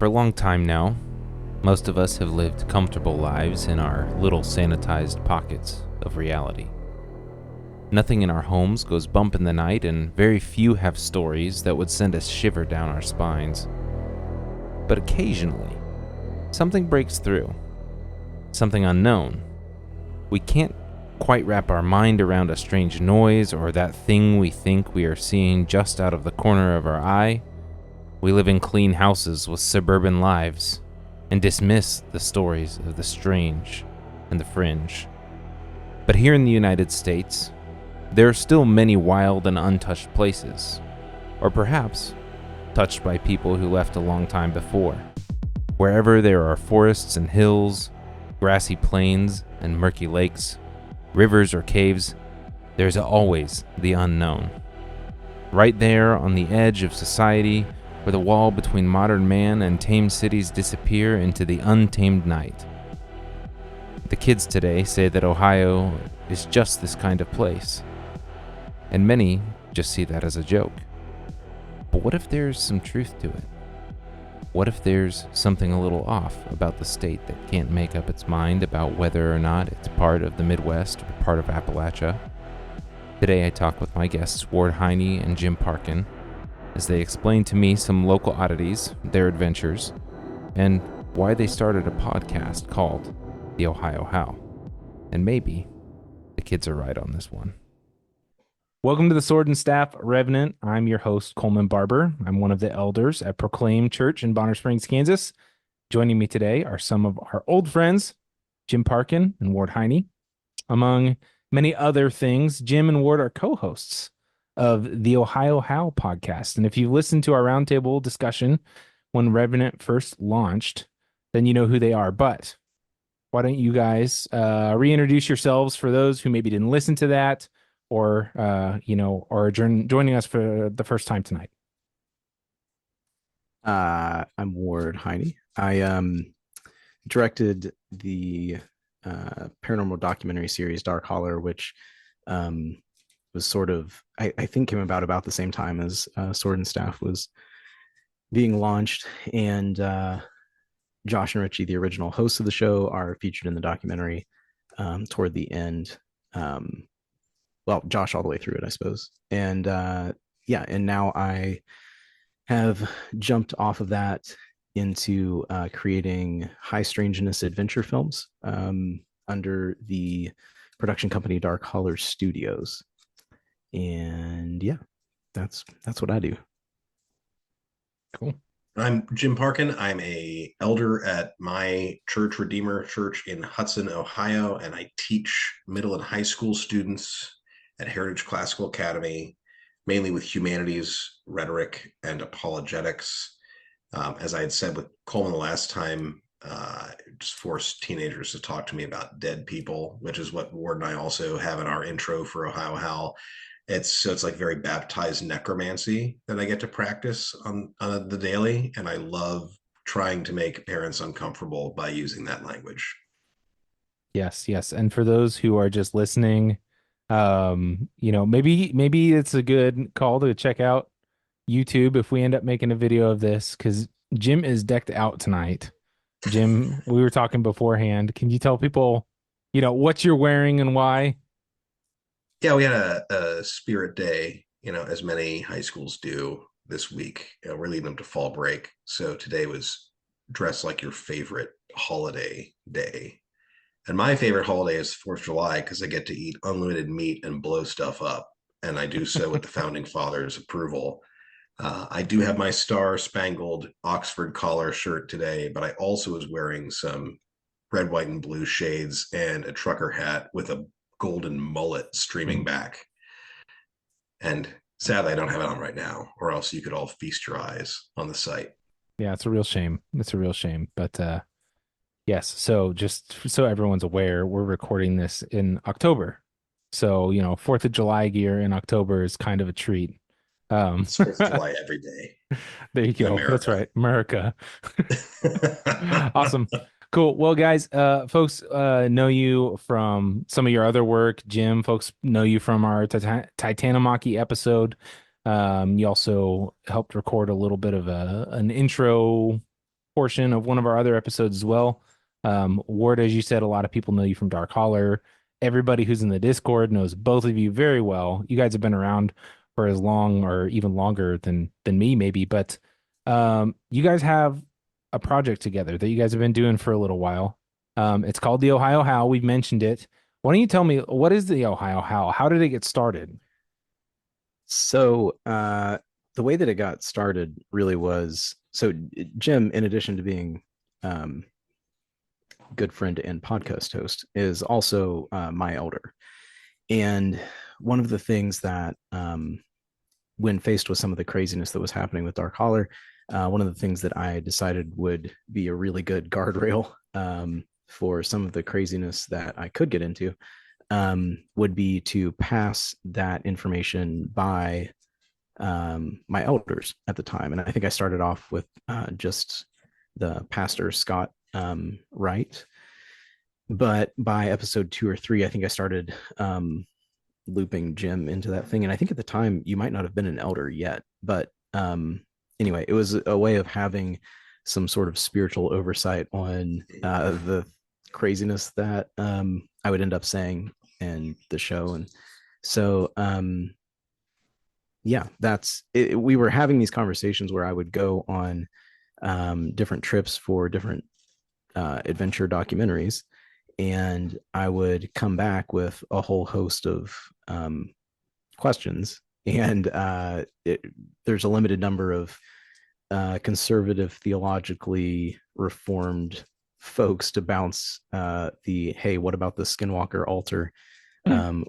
For a long time now, most of us have lived comfortable lives in our little sanitized pockets of reality. Nothing in our homes goes bump in the night, and very few have stories that would send a shiver down our spines. But occasionally, something breaks through. Something unknown. We can't quite wrap our mind around a strange noise or that thing we think we are seeing just out of the corner of our eye. We live in clean houses with suburban lives and dismiss the stories of the strange and the fringe. But here in the United States, there are still many wild and untouched places, or perhaps touched by people who left a long time before. Wherever there are forests and hills, grassy plains and murky lakes, rivers or caves, there's always the unknown. Right there on the edge of society, where the wall between modern man and tamed cities disappear into the untamed night. The kids today say that Ohio is just this kind of place, and many just see that as a joke. But what if there's some truth to it? What if there's something a little off about the state that can't make up its mind about whether or not it's part of the Midwest or part of Appalachia? Today I talk with my guests Ward Heine and Jim Parkin as they explain to me some local oddities, their adventures, and why they started a podcast called The Ohio Howl. And maybe the kids are right on this one. Welcome to the Sword and Staff Revenant. I'm your host, Coleman Barber. I'm one of the elders at Proclaim Church in Bonner Springs, Kansas. Joining me today are some of our old friends, Jim Parkin and Ward Heine. Among many other things, Jim and Ward are co-hosts of the Ohio Howl podcast. And if you've listened to our roundtable discussion when Revenant first launched, then you know who they are. But why don't you guys reintroduce yourselves for those who maybe didn't listen to that, or joining us for the first time tonight. I'm Ward Heine. I directed the paranormal documentary series Dark Holler, which was sort of, I think came about the same time as Sword and Staff was being launched. And Josh and Richie, the original hosts of the show, are featured in the documentary toward the end. Well, Josh all the way through it, I suppose. And and now I have jumped off of that into creating high strangeness adventure films under the production company Dark Holler Studios. And yeah, that's what I do. Cool. I'm Jim Parkin. I'm a elder at my church, Redeemer Church in Hudson, Ohio, and I teach middle and high school students at Heritage Classical Academy, mainly with humanities, rhetoric, and apologetics. As I had said with Coleman the last time, just force teenagers to talk to me about dead people, which is what Ward and I also have in our intro for Ohio Howl. It's like very baptized necromancy that I get to practice on the daily, and I love trying to make parents uncomfortable by using that language. Yes. And for those who are just listening, maybe it's a good call to check out YouTube if we end up making a video of this, because Jim is decked out tonight. Jim, we were talking beforehand. Can you tell people, what you're wearing and why? Yeah, we had a spirit day, as many high schools do this week. We're leading them to fall break. So today was dress like your favorite holiday day. And my favorite holiday is 4th of July because I get to eat unlimited meat and blow stuff up. And I do so with the founding fathers' approval. I do have my star-spangled Oxford collar shirt today, but I also was wearing some red, white, and blue shades and a trucker hat with a golden mullet streaming back. And sadly, I don't have it on right now, or else you could all feast your eyes on the site. Yeah, it's a real shame. But yes, so just so everyone's aware, we're recording this in October. So, 4th of July gear in October is kind of a treat. It's 4th of July every day. There you go. That's right. America. Awesome. Cool. Well, guys, folks know you from some of your other work. Jim, folks know you from our Titanomachy episode. You also helped record a little bit of an intro portion of one of our other episodes as well. Ward, as you said, a lot of people know you from Dark Holler. Everybody who's in the Discord knows both of you very well. You guys have been around for as long or even longer than me, maybe. But you guys have a project together that you guys have been doing for a little while. It's called the Ohio Howl. We've mentioned it. Why don't you tell me, what is the Ohio Howl? How did it get started? So the way that it got started really was, so Jim, in addition to being good friend and podcast host, is also my elder. And one of the things that when faced with some of the craziness that was happening with Dark Holler, one of the things that I decided would be a really good guardrail for some of the craziness that I could get into would be to pass that information by my elders at the time. And I think I started off with just the pastor, Scott Wright. But by episode 2 or 3, I think I started looping Jim into that thing. And I think at the time you might not have been an elder yet, but anyway, it was a way of having some sort of spiritual oversight on the craziness that I would end up saying in the show. And so yeah, that's it. We were having these conversations where I would go on different trips for different adventure documentaries, and I would come back with a whole host of questions. And there's a limited number of conservative, theologically reformed folks to bounce the, hey, what about the Skinwalker altar?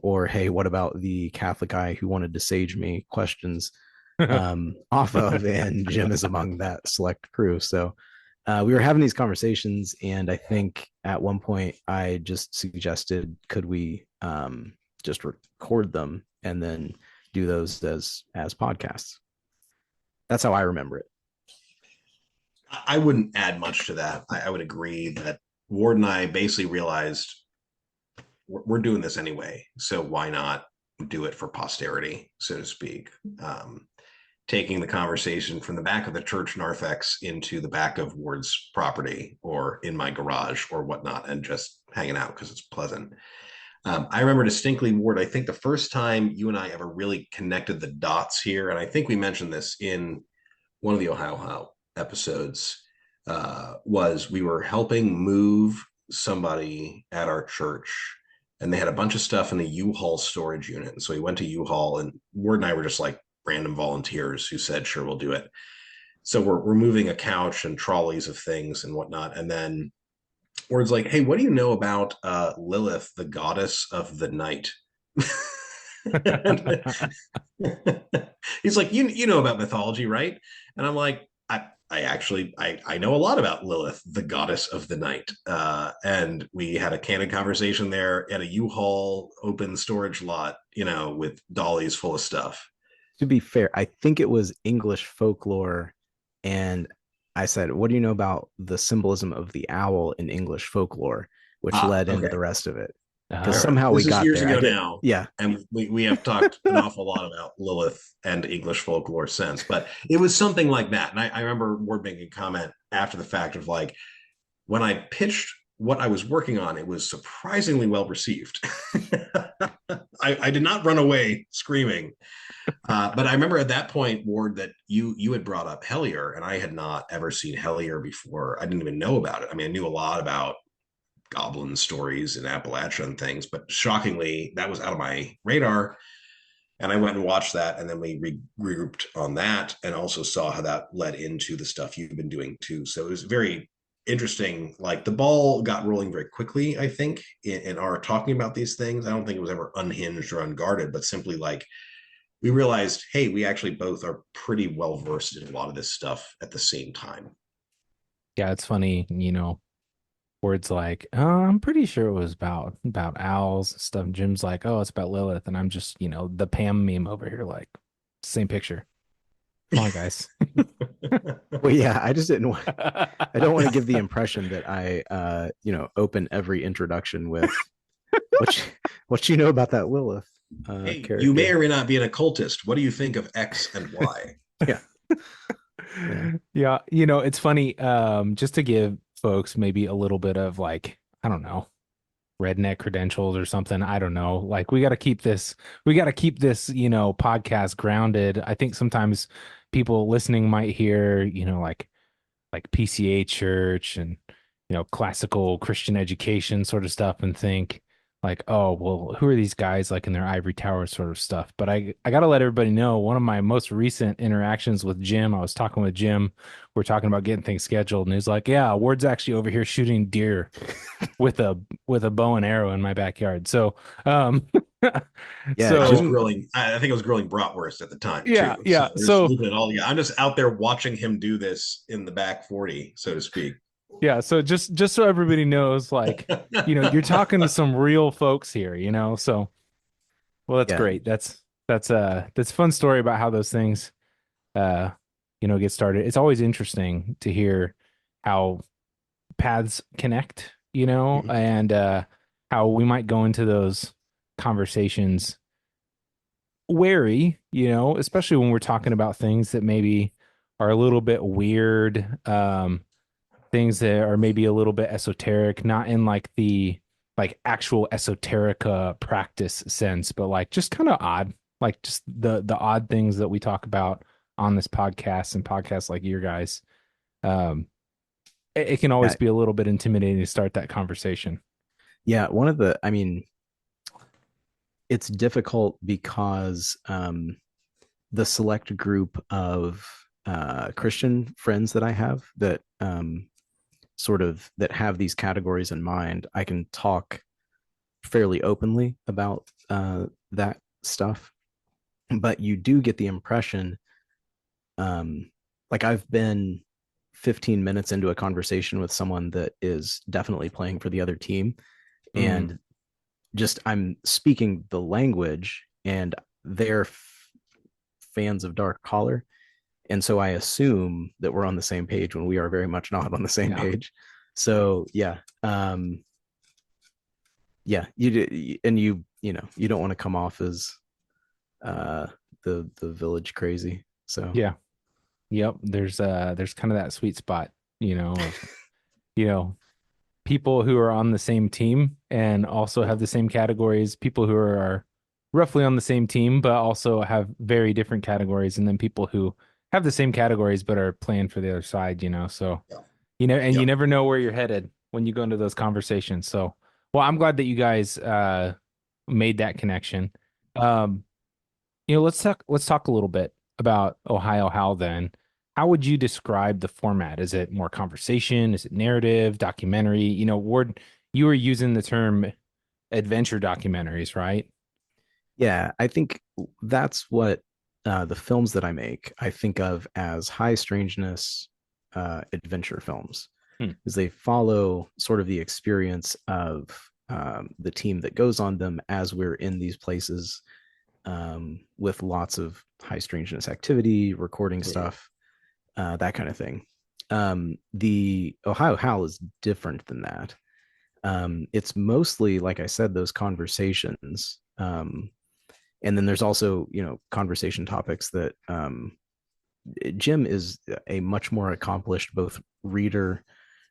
Or, hey, what about the Catholic guy who wanted to sage me questions off of? And Jim is among that select crew. So we were having these conversations, and I think at one point I just suggested, could we just record them and then do those as podcasts? That's how I remember it. I wouldn't add much to that. I would agree that Ward and I basically realized we're doing this anyway, so why not do it for posterity, so to speak. Taking the conversation from the back of the church narthex into the back of Ward's property or in my garage or whatnot, and just hanging out because it's pleasant. I remember distinctly, Ward, I think the first time you and I ever really connected the dots here, and I think we mentioned this in one of the Ohio How episodes, was we were helping move somebody at our church, and they had a bunch of stuff in the U-Haul storage unit. And so we went to U-Haul, and Ward and I were just like random volunteers who said, sure, we'll do it. So we're moving a couch and trolleys of things and whatnot. And then Ward's like, hey, what do you know about Lilith, the goddess of the night? He's like, you know about mythology, right? And I'm like, I know a lot about Lilith, the goddess of the night. And we had a candid conversation there at a U-Haul open storage lot, with dollies full of stuff. To be fair, I think it was English folklore. And I said, what do you know about the symbolism of the owl in English folklore, which led into the rest of it? Because somehow we got years there. Ago now. Yeah. And we have talked an awful lot about Lilith and English folklore since, but it was something like that. And I remember Ward making a comment after the fact of like, when I pitched what I was working on, it was surprisingly well received. I did not run away screaming. But I remember at that point, Ward, that you had brought up Hellier, and I had not ever seen Hellier before. I didn't even know about it. I mean, I knew a lot about goblin stories in Appalachia and things, but shockingly, that was out of my radar. And I went and watched that, and then we regrouped on that, and also saw how that led into the stuff you've been doing too. So it was very interesting. Like, the ball got rolling very quickly, I think, in our talking about these things. I don't think it was ever unhinged or unguarded, but simply like, we realized, hey, we actually both are pretty well versed in a lot of this stuff at the same time. Yeah, it's funny, Word's like, oh, I'm pretty sure it was about owls and stuff. Jim's like, oh, it's about Lilith, and I'm just, the Pam meme over here, like, same picture. Come on, guys. Well, yeah, I just didn't want. I don't want to give the impression that I, open every introduction with what you know about that Lilith. Hey, you may or may not be an occultist. What do you think of X and Y? Yeah. Yeah. Yeah, it's funny. Just to give folks maybe a little bit of like, I don't know, redneck credentials or something. I don't know. Like we got to keep this, podcast grounded. I think sometimes people listening might hear, like PCA church and classical Christian education sort of stuff and think like, oh, well, who are these guys like in their ivory tower sort of stuff? But I got to let everybody know one of my most recent interactions with Jim, I was talking with Jim, we're talking about getting things scheduled, and he's like, "Yeah, Ward's actually over here shooting deer with a bow and arrow in my backyard." So, Yeah, I was so Jim. grilling. I think I was grilling bratwurst at the time yeah, too. So yeah. there's So leaving it all. Yeah, I'm just out there watching him do this in the back 40, so to speak. yeah, so just so everybody knows, like, you're talking to some real folks here, so well, that's Yeah, great. That's a fun story about how those things uh get started. It's always interesting to hear how paths connect, Mhm. and how we might go into those conversations wary, especially when we're talking about things that maybe are a little bit weird, things that are maybe a little bit esoteric, not in like the like actual esoterica practice sense, but like just kind of odd, like just the odd things that we talk about on this podcast and podcasts like your guys. Um, it can always yeah, be a little bit intimidating to start that conversation. yeah. I mean, it's difficult because the select group of Christian friends that I have that sort of that have these categories in mind, I can talk fairly openly about that stuff. But you do get the impression, like I've been 15 minutes into a conversation with someone that is definitely playing for the other team, Mm. and just I'm speaking the language, and they're fans of Dark Collar, and so I assume that we're on the same page when we are very much not on the same Yeah. page. So yeah, yeah, and you don't want to come off as uh the village crazy. So Yeah. Yep. There's kind of that sweet spot, of, you know, people who are on the same team and also have the same categories, people who are roughly on the same team, but also have very different categories, and then people who have the same categories but are playing for the other side, So, Yeah. and you Yep. never know where you're headed when you go into those conversations. So, well, I'm glad that you guys made that connection. Um, let's talk a little bit about Ohio Howl then. How would you describe the format? Is it more conversation? Is it narrative, documentary? Ward, you were using the term adventure documentaries, right? yeah, I think that's what the films that I make I think of as high strangeness adventure films, Hmm. is they follow sort of the experience of the team that goes on them as we're in these places, with lots of high strangeness activity, recording Mhm. stuff, that kind of thing. The Ohio Howl is different than that. It's mostly, like I said, those conversations. And then there's also, conversation topics that Jim is a much more accomplished both reader,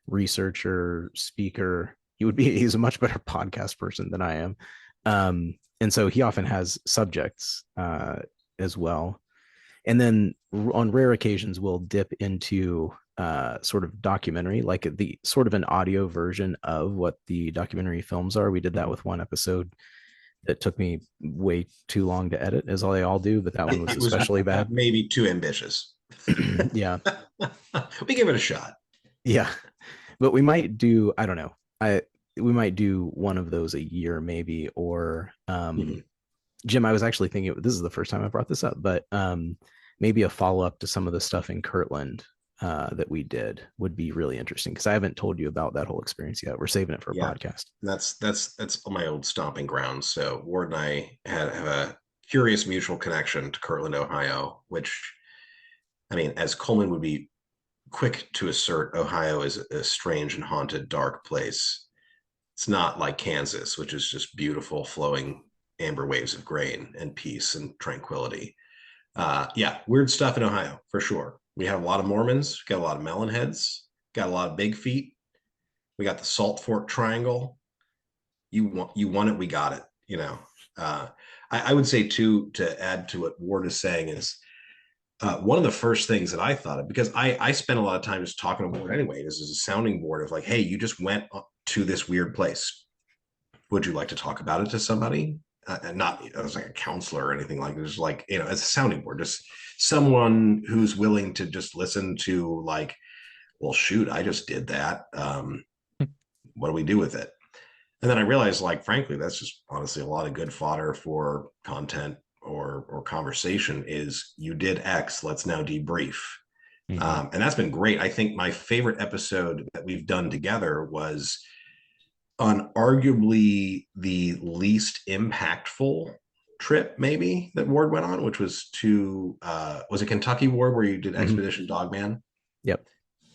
researcher, speaker. He's a much better podcast person than I am. And so he often has subjects as well. And then on rare occasions, we'll dip into sort of documentary, like the sort of an audio version of what the documentary films are. We did that Mhm. with one episode that took me way too long to edit, as they all do, but that one was It was especially bad. maybe too ambitious. Yeah, We give it a shot. yeah, but we might do. I don't know. We might do one of those a year, maybe, or Mhm. Jim. I was actually thinking this is the first time I brought this up, but maybe a follow up to some of the stuff in Kirtland that we did would be really interesting, because I haven't told you about that whole experience yet. We're saving it for a Yeah, podcast. that's my old stomping grounds. So Ward and I have a curious mutual connection to Kirtland, Ohio, which I mean, as Coleman would be quick to assert, Ohio is a strange and haunted, dark place. It's not like Kansas, which is just beautiful, flowing amber waves of grain and peace and tranquility. Yeah, weird stuff in Ohio for sure. We have a lot of Mormons, got a lot of melon heads, got a lot of big feet. We got the Salt Fork Triangle. You want it, we got it. I would say too, to add to what Ward is saying, is one of the first things that I thought of, because I spent a lot of time just talking to Ward anyway. This is a sounding board of like, hey, you just went to this weird place. Would you like to talk about it to somebody? And not as like a counselor or anything like this, like, as a sounding board, just someone who's willing to just listen to, like, well, shoot, I just did that. What do we do with it? And then I realized, like, frankly, that's just honestly a lot of good fodder for content or conversation. Is you did X, let's now debrief. And that's been great. I think my favorite episode that we've done together was on arguably the least impactful trip maybe that Ward went on, which was to was it Kentucky, Ward, where you did Expedition Dogman? Yep.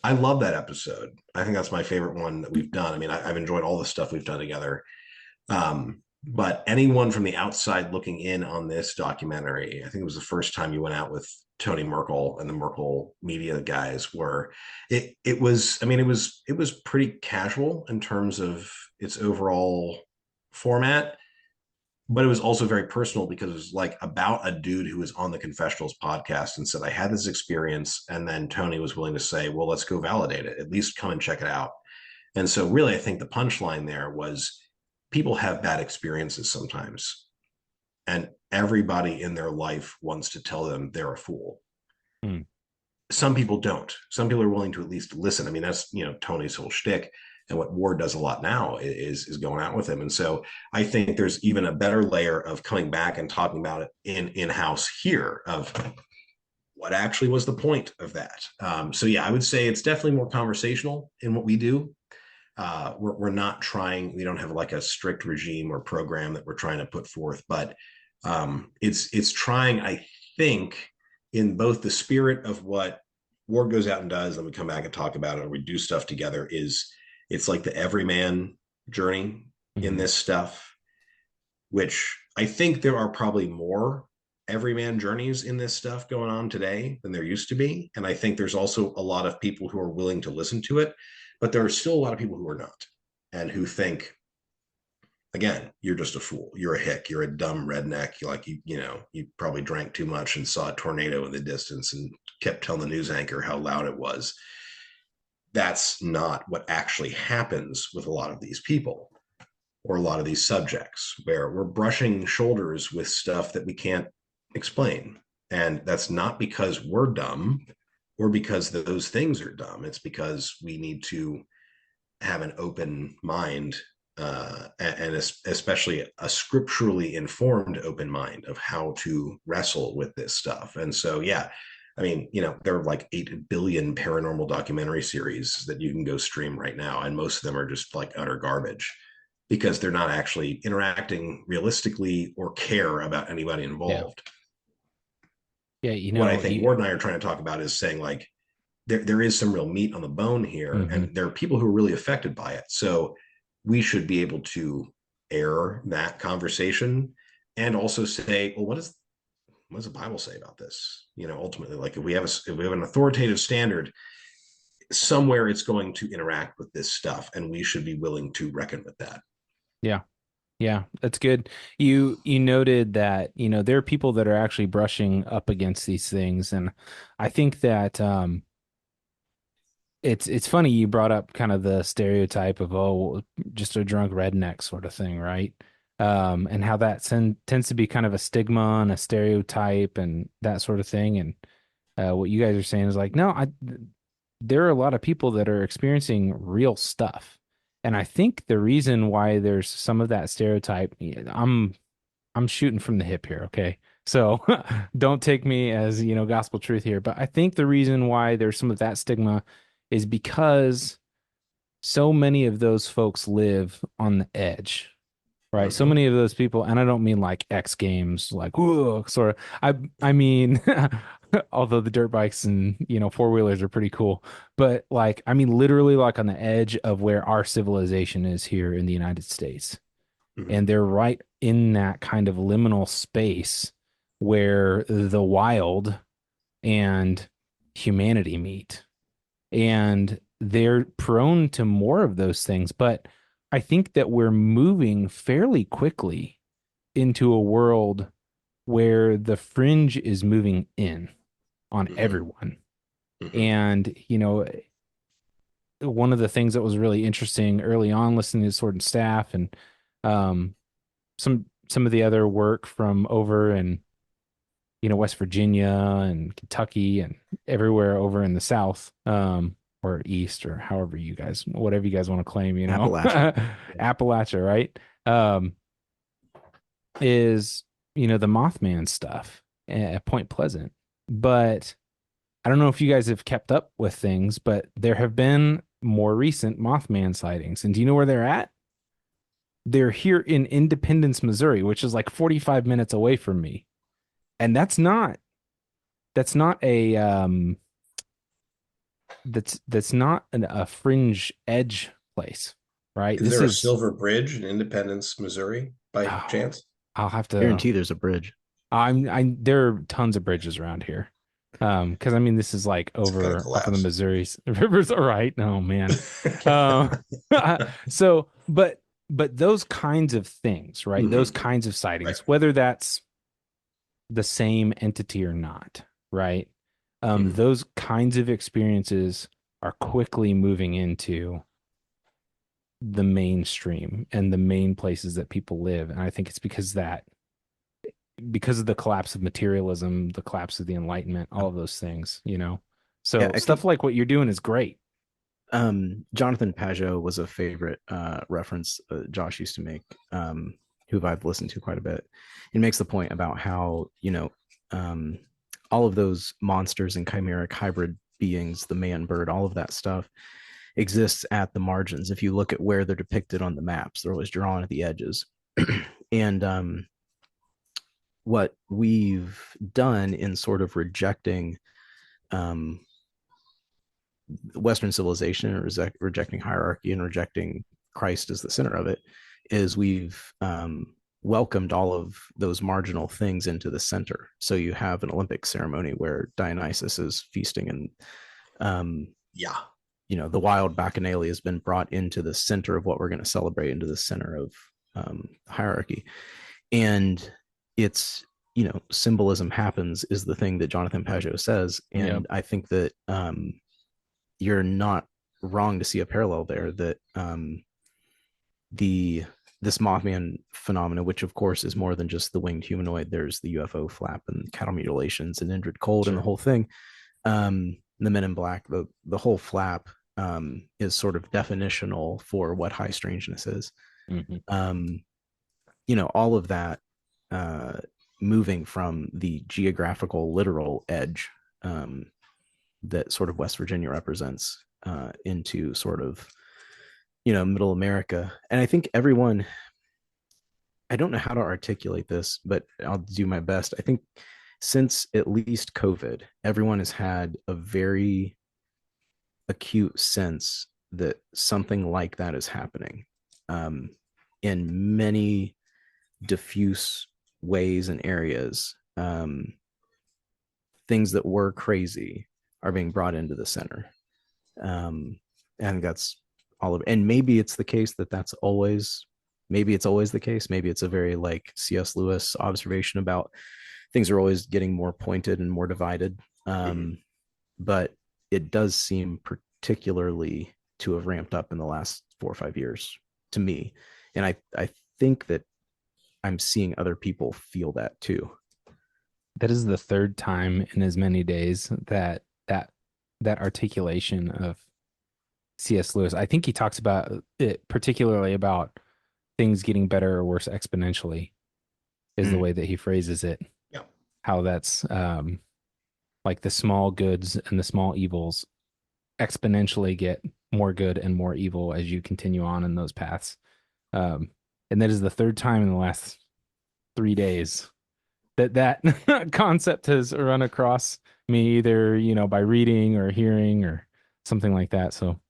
I love that episode. I think that's my favorite one that we've done. I mean, I've enjoyed all the stuff we've done together. But anyone from the outside looking in on this documentary, I think it was the first time you went out with Tony Merkel and the Merkel media guys, were it was, I mean, it was pretty casual in terms of its overall format, but it was also very personal because it was like about a dude who was on the Confessionals podcast and said, I had this experience. And then Tony was willing to say, well, let's go validate it. At least come and check it out. And so really, I think the punchline there was people have bad experiences sometimes. And everybody in their life wants to tell them they're a fool. Some people don't. Some people are willing to at least listen. I mean, that's, Tony's whole shtick. And what Ward does a lot now is going out with him. And so I think there's even a better layer of coming back and talking about it in-house here of what actually was the point of that. So yeah, I would say it's definitely more conversational in what we do. We're not trying, we don't have like a strict regime or program that we're trying to put forth, but it's trying, I think, in both the spirit of what Ward goes out and does, and we come back and talk about it, or we do stuff together, it's like the everyman journey in this stuff, which I think there are probably more everyman journeys in this stuff going on today than there used to be. And I think there's also a lot of people who are willing to listen to it, but there are still a lot of people who are not, and who think, again, you're just a fool. You're a hick. You're a dumb redneck. You probably drank too much and saw a tornado in the distance and kept telling the news anchor how loud it was. That's not what actually happens with a lot of these people or a lot of these subjects, where we're brushing shoulders with stuff that we can't explain. And that's not because we're dumb or because those things are dumb. It's because we need to have an open mind, and especially a scripturally informed open mind of how to wrestle with this stuff. And so, yeah, I mean, there are like 8 billion paranormal documentary series that you can go stream right now. And most of them are just like utter garbage because they're not actually interacting realistically or care about anybody involved. Yeah. What I think Ward and I are trying to talk about is saying, like, there is some real meat on the bone here, and there are people who are really affected by it. So we should be able to air that conversation and also say, well, what does the Bible say about this? Ultimately, like, if we have an authoritative standard, somewhere it's going to interact with this stuff, and we should be willing to reckon with that. Yeah, that's good. You noted that, there are people that are actually brushing up against these things. And I think that it's funny you brought up kind of the stereotype of, oh, just a drunk redneck sort of thing, right? And how that tends to be kind of a stigma and a stereotype and that sort of thing. And what you guys are saying is like, no, there are a lot of people that are experiencing real stuff. And I think the reason why there's some of that stereotype, I'm shooting from the hip here, okay? So don't take me as, gospel truth here, but I think the reason why there's some of that stigma is because so many of those folks live on the edge, right? So many of those people, and I don't mean like X Games, like, whoa, sort of. I mean, although the dirt bikes and, four-wheelers are pretty cool, but like, I mean, literally like on the edge of where our civilization is here in the United States. And they're right in that kind of liminal space where the wild and humanity meet. And they're prone to more of those things. But I think that we're moving fairly quickly into a world where the fringe is moving in on Mm-hmm. everyone. Mm-hmm. And, one of the things that was really interesting early on listening to Sword and Staff and um, some of the other work from over in West Virginia and Kentucky and everywhere over in the South, or East, or whatever you guys want to claim, Appalachia. Appalachia, right? Is the Mothman stuff at Point Pleasant. But I don't know if you guys have kept up with things, but there have been more recent Mothman sightings. And do you know where they're at? They're here in Independence, Missouri, which is like 45 minutes away from me. And that's not a fringe edge place, right? Is This there a is Silver Bridge in Independence, Missouri, by oh, chance? I'll have to. Guarantee there's a bridge. There are tons of bridges around here. Because I mean, this is like It's gonna over off of the collapse. Missouri rivers. All right, oh man. Um, so, but those kinds of things, right? Mhm. Those kinds of sightings, Right. whether that's the same entity or not, right? Mhm. Those kinds of experiences are quickly moving into the mainstream and the main places that people live. And I think it's because of the collapse of materialism, the collapse of the Enlightenment, all of those things. Yeah, So I stuff think like what you're doing is great. Jonathan Pajot was a favorite reference Josh used to make, who I've listened to quite a bit. He makes the point about how, um, all of those monsters and chimeric hybrid beings, the man bird, all of that stuff exists at the margins. If you look at where they're depicted on the maps, they're always drawn at the edges. And what we've done in sort of rejecting um, Western civilization and rejecting hierarchy and rejecting Christ as the center of it is we've welcomed all of those marginal things into the center. So you have an Olympic ceremony where Dionysus is feasting, and Yeah. the wild bacchanalia has been brought into the center of what we're going to celebrate, into the center of hierarchy. And it's symbolism happens is the thing that Jonathan Pajot says, and Yep. I think that you're not wrong to see a parallel there, that this Mothman phenomena, which of course is more than just the winged humanoid, there's the UFO flap and cattle mutilations and Indrid Cold and the whole thing. The Men in Black, the whole flap is sort of definitional for what high strangeness is. Mm-hmm. All of that moving from the geographical literal edge that sort of West Virginia represents into sort of middle America. And I think everyone, I don't know how to articulate this, but I'll do my best. I think since at least COVID, everyone has had a very acute sense that something like that is happening in many diffuse ways and areas. Things that were crazy are being brought into the center. And that's all of it. And maybe it's the case that's always, maybe it's always the case. Maybe it's a very like C.S. Lewis observation about things are always getting more pointed and more divided. But it does seem particularly to have ramped up in the last 4 or 5 years to me. And I think that I'm seeing other people feel that too. That is the third time in as many days that articulation of C.S. Lewis. I think he talks about it, particularly about things getting better or worse exponentially, is the way that he phrases it. Yeah. How that's like the small goods and the small evils exponentially get more good and more evil as you continue on in those paths. And that is the third time in the last 3 days that concept has run across me, either by reading or hearing or something like that. So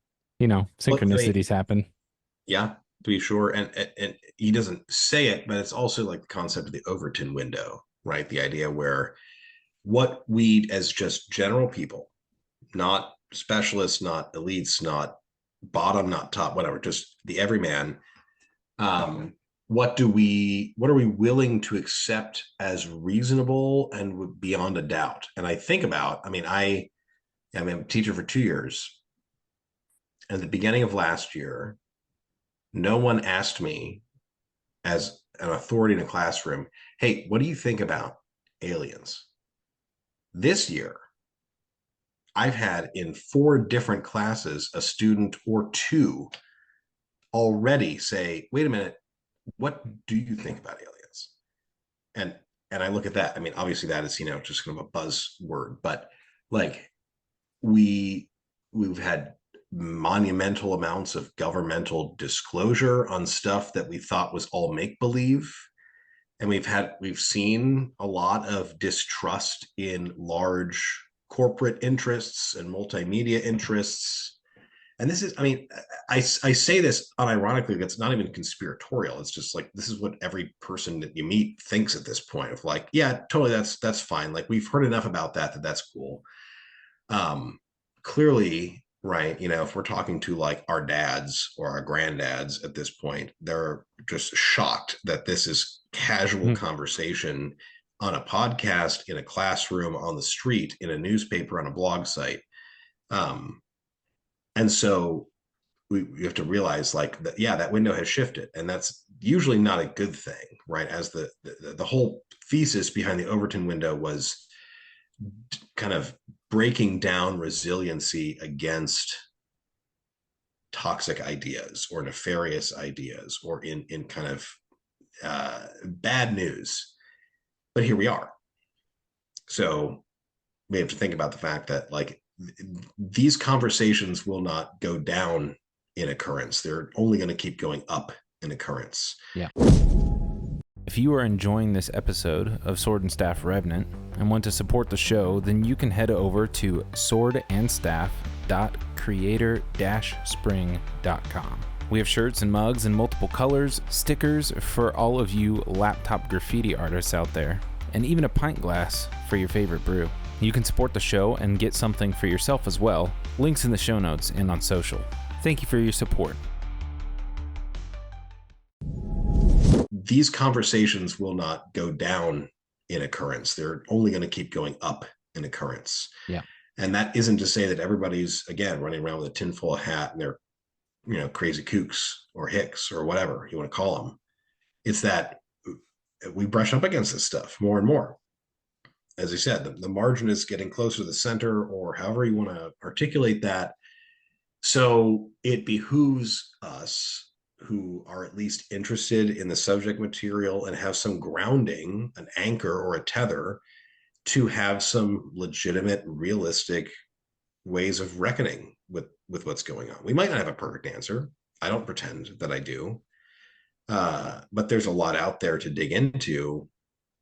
synchronicities happen. Yeah, to be sure. And he doesn't say it, but it's also like the concept of the Overton window, right? The idea where what we as just general people not specialists, not elites, not bottom, not top, whatever, just the everyman. What are we willing to accept as reasonable and beyond a doubt? And I think about, I am a teacher for 2 years. And at the beginning of last year, no one asked me as an authority in a classroom, hey, what do you think about aliens? This year, I've had in 4 different classes a student or 2 already say, wait a minute, what do you think about aliens? And I look at that. Obviously that is, just kind of a buzzword, but like we've had monumental amounts of governmental disclosure on stuff that we thought was all make believe. And we've seen a lot of distrust in large corporate interests and multimedia interests. And this is, I say this unironically, that's not even conspiratorial. It's just like, this is what every person that you meet thinks at this point of like, yeah, totally. That's fine. Like we've heard enough about that's cool. Clearly, right. If we're talking to like our dads or our granddads at this point, they're just shocked that this is casual conversation on a podcast, in a classroom, on the street, in a newspaper, on a blog site. And so we have to realize like that, yeah, that window has shifted, and that's usually not a good thing, right? As the whole thesis behind the Overton window was kind of breaking down resiliency against toxic ideas or nefarious ideas or in kind of bad news. But here we are. So we have to think about the fact that like these conversations will not go down in occurrence. They're only going to keep going up in occurrence. Yeah. If you are enjoying this episode of Sword and Staff Revenant and want to support the show, then you can head over to swordandstaff.creator-spring.com. We have shirts and mugs in multiple colors, stickers for all of you laptop graffiti artists out there, and even a pint glass for your favorite brew. You can support the show and get something for yourself as well. Links in the show notes and on social. Thank you for your support. These conversations will not go down in occurrence. They're only going to keep going up in occurrence. Yeah. And that isn't to say that everybody's, again, running around with a tinfoil hat and they're, crazy kooks or hicks or whatever you want to call them. It's that we brush up against this stuff more and more. As I said, the margin is getting closer to the center, or however you want to articulate that. So it behooves us who are at least interested in the subject material and have some grounding, an anchor or a tether, to have some legitimate, realistic ways of reckoning with what's going on. We might not have a perfect answer. I don't pretend that I do. But there's a lot out there to dig into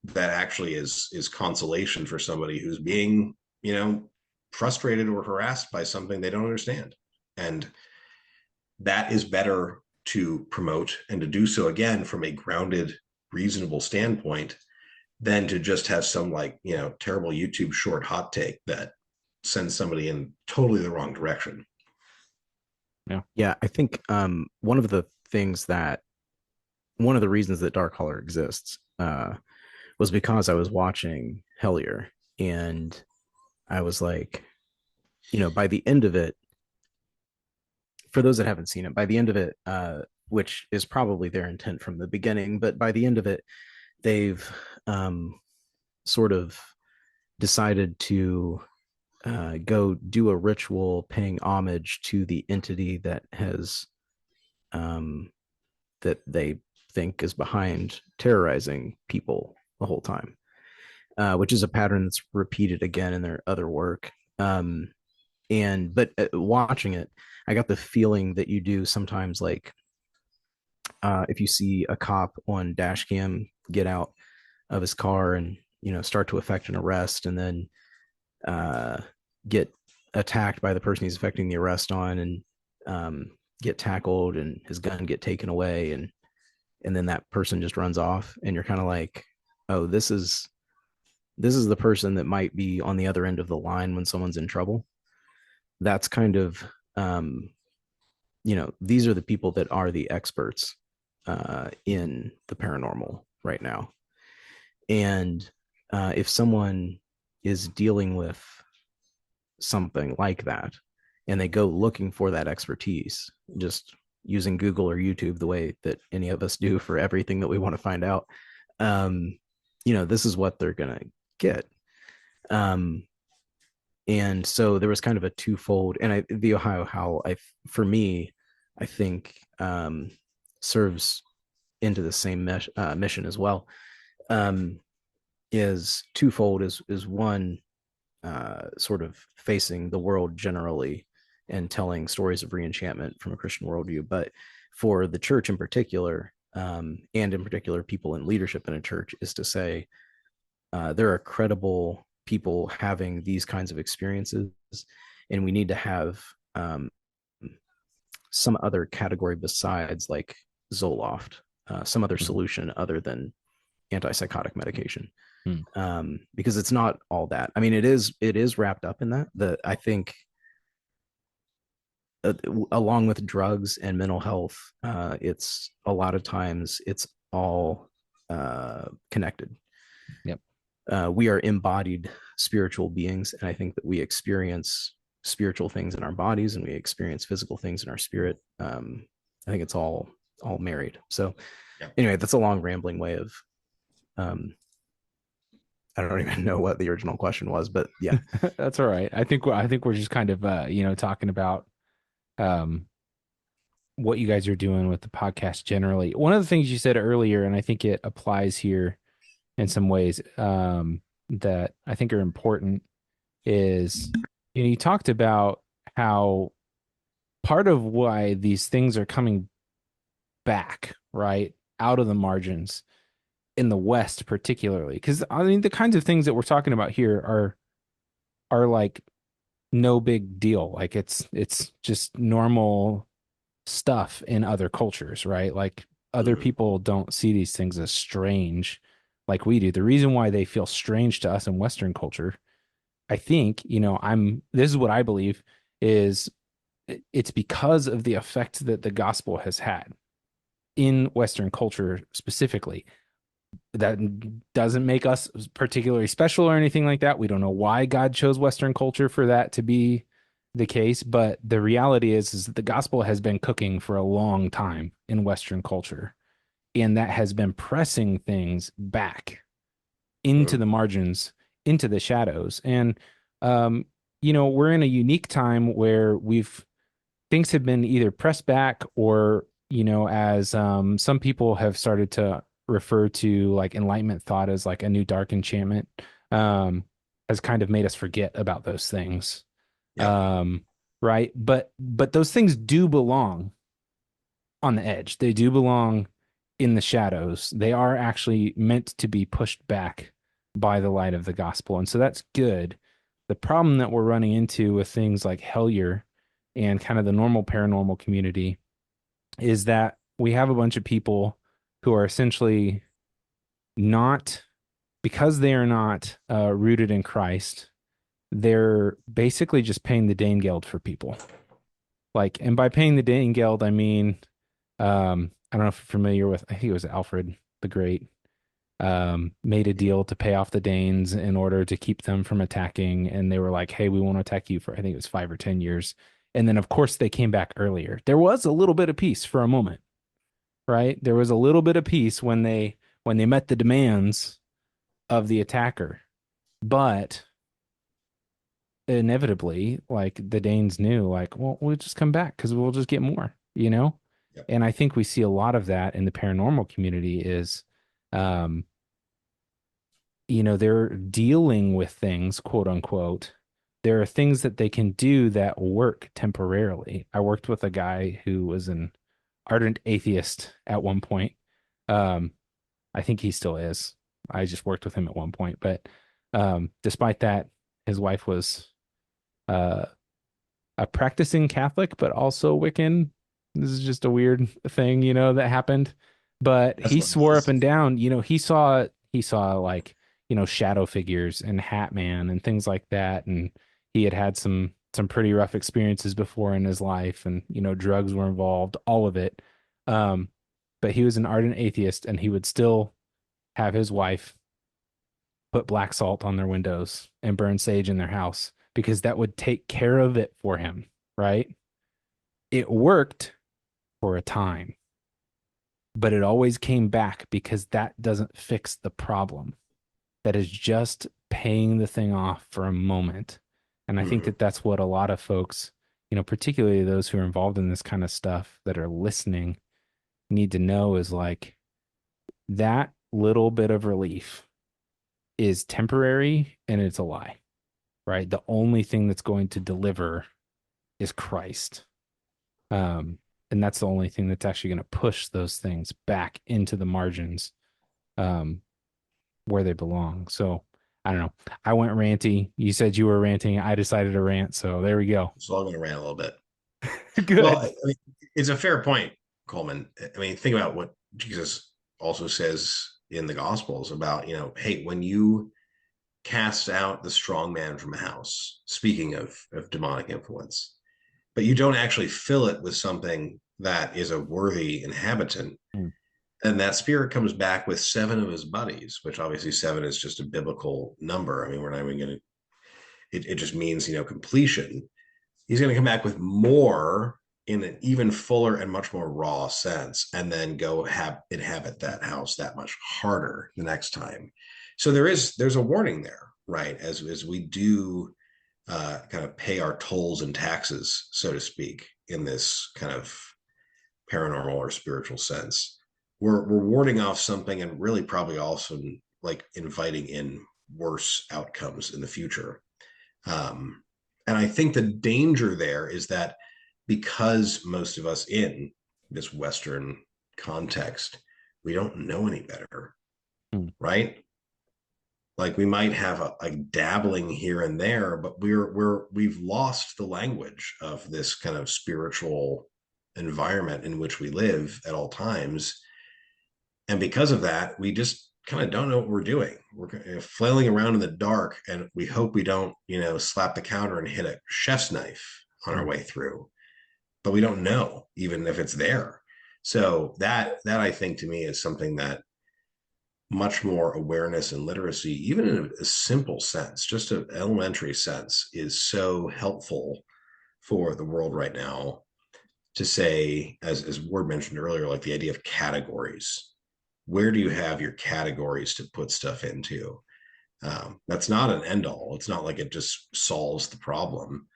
that actually is consolation for somebody who's being, frustrated or harassed by something they don't understand. And that is better to promote and to do so, again, from a grounded, reasonable standpoint, than to just have some terrible YouTube short hot take that sends somebody in totally the wrong direction. Yeah. I think one of the reasons that Dark Holler exists was because I was watching Hellier, and I was like, by the end of it, for those that haven't seen it, by the end of it, which is probably their intent from the beginning, but by the end of it, they've sort of decided to go do a ritual paying homage to the entity that has that they think is behind terrorizing people the whole time, which is a pattern that's repeated again in their other work. But watching it, I got the feeling that you do sometimes, like if you see a cop on dash cam get out of his car and start to effect an arrest, and then get attacked by the person he's effecting the arrest on, and get tackled and his gun get taken away, and then that person just runs off, and you're kind of like, oh, this is the person that might be on the other end of the line when someone's in trouble. that's kind of, these are the people that are the experts in the paranormal right now. And if someone is dealing with something like that and they go looking for that expertise, just using Google or YouTube the way that any of us do for everything that we want to find out, this is what they're going to get. And so there was kind of a twofold, and the Ohio Howl, for me, I think serves into the same mission as well. Is twofold. Is one, sort of facing the world generally and telling stories of re-enchantment from a Christian worldview, but for the church in particular, and in particular people in leadership in a church, is to say there are credible people having these kinds of experiences, and we need to have some other category besides like Zoloft, some other solution other than antipsychotic medication. Because it's not all that. I mean, it is wrapped up in that. I think along with drugs and mental health, it's a lot of times it's all connected. Yep. We are embodied spiritual beings, and I think that we experience spiritual things in our bodies and we experience physical things in our spirit. I think it's all married. So anyway, that's a long rambling way of I don't even know what the original question was, but yeah. That's all right. I think we're just kind of talking about what you guys are doing with the podcast generally. One of the things you said earlier, and I think it applies here in some ways, that I think are important, is you talked about how part of why these things are coming back, right, out of the margins in the West particularly, because I mean the kinds of things that we're talking about here are like no big deal. Like it's just normal stuff in other cultures, right? Like other people don't see these things as strange like we do. The reason why they feel strange to us in Western culture, I think, this is what I believe, is it's because of the effect that the gospel has had in Western culture specifically. That doesn't make us particularly special or anything like that. We don't know why God chose Western culture for that to be the case, but the reality is that the gospel has been cooking for a long time in Western culture, and that has been pressing things back into the margins, into the shadows. And we're in a unique time where things have been either pressed back or, as some people have started to refer to like Enlightenment thought as like a new dark enchantment, has kind of made us forget about those things. Yeah. Right. But those things do belong on the edge. They do belong in the shadows. They are actually meant to be pushed back by the light of the gospel. And so that's good. The problem that we're running into with things like Hellier and kind of the normal paranormal community is that we have a bunch of people who are essentially not, because they are not rooted in Christ, they're basically just paying the Danegeld for people. Like, and by paying the Danegeld, I mean, I don't know if you're familiar with, I think it was Alfred the Great, made a deal to pay off the Danes in order to keep them from attacking. And they were like, hey, we won't attack you for, I think it was 5 or 10 years. And then, of course, they came back earlier. There was a little bit of peace for a moment, right? There was a little bit of peace when they met the demands of the attacker. But inevitably, like the Danes knew, like, well, we'll just come back because we'll just get more, Yep. And I think we see a lot of that in the paranormal community is, they're dealing with things, quote unquote. There are things that they can do that work temporarily. I worked with a guy who was an ardent atheist at one point. I think he still is. I just worked with him at one point, but despite that, his wife was a practicing Catholic, but also Wiccan. This is just a weird thing, that happened. But he swore up and down, he saw like, shadow figures and Hat Man and things like that. And he had some some pretty rough experiences before in his life, and drugs were involved, all of it. But he was an ardent atheist, and he would still have his wife put black salt on their windows and burn sage in their house because that would take care of it for him, right? It worked for a time, but it always came back because that doesn't fix the problem. That is just paying the thing off for a moment. And I think that that's what a lot of folks, particularly those who are involved in this kind of stuff that are listening, need to know is like that little bit of relief is temporary and it's a lie, right? The only thing that's going to deliver is Christ. And that's the only thing that's actually going to push those things back into the margins where they belong. So I don't know. I went ranty. You said you were ranting. I decided to rant. So there we go. So I'm going to rant a little bit. Good. Well, I mean, it's a fair point, Coleman. I mean, think about what Jesus also says in the Gospels about, hey, when you cast out the strong man from a house, speaking of demonic influence, but you don't actually fill it with something that is a worthy inhabitant, and that spirit comes back with 7 of his buddies, which obviously 7 is just a biblical number. I mean, we're not even going to, it just means, completion. He's going to come back with more in an even fuller and much more raw sense, and then go inhabit that house that much harder the next time. So there's a warning there, right? As we do kind of pay our tolls and taxes, so to speak, in this kind of paranormal or spiritual sense, we're warding off something and really probably also like inviting in worse outcomes in the future. And I think the danger there is that because most of us in this Western context, we don't know any better, right? Like we might have a dabbling here and there, but we've lost the language of this kind of spiritual environment in which we live at all times. And because of that, we just kind of don't know what we're doing. We're flailing around in the dark, and we hope we don't, slap the counter and hit a chef's knife on our way through. But we don't know even if it's there. So that I think to me is something that much more awareness and literacy, even in a simple sense, just an elementary sense, is so helpful for the world right now. To say, as Ward mentioned earlier, like the idea of categories. Where do you have your categories to put stuff into? That's not an end all. It's not like it just solves the problem,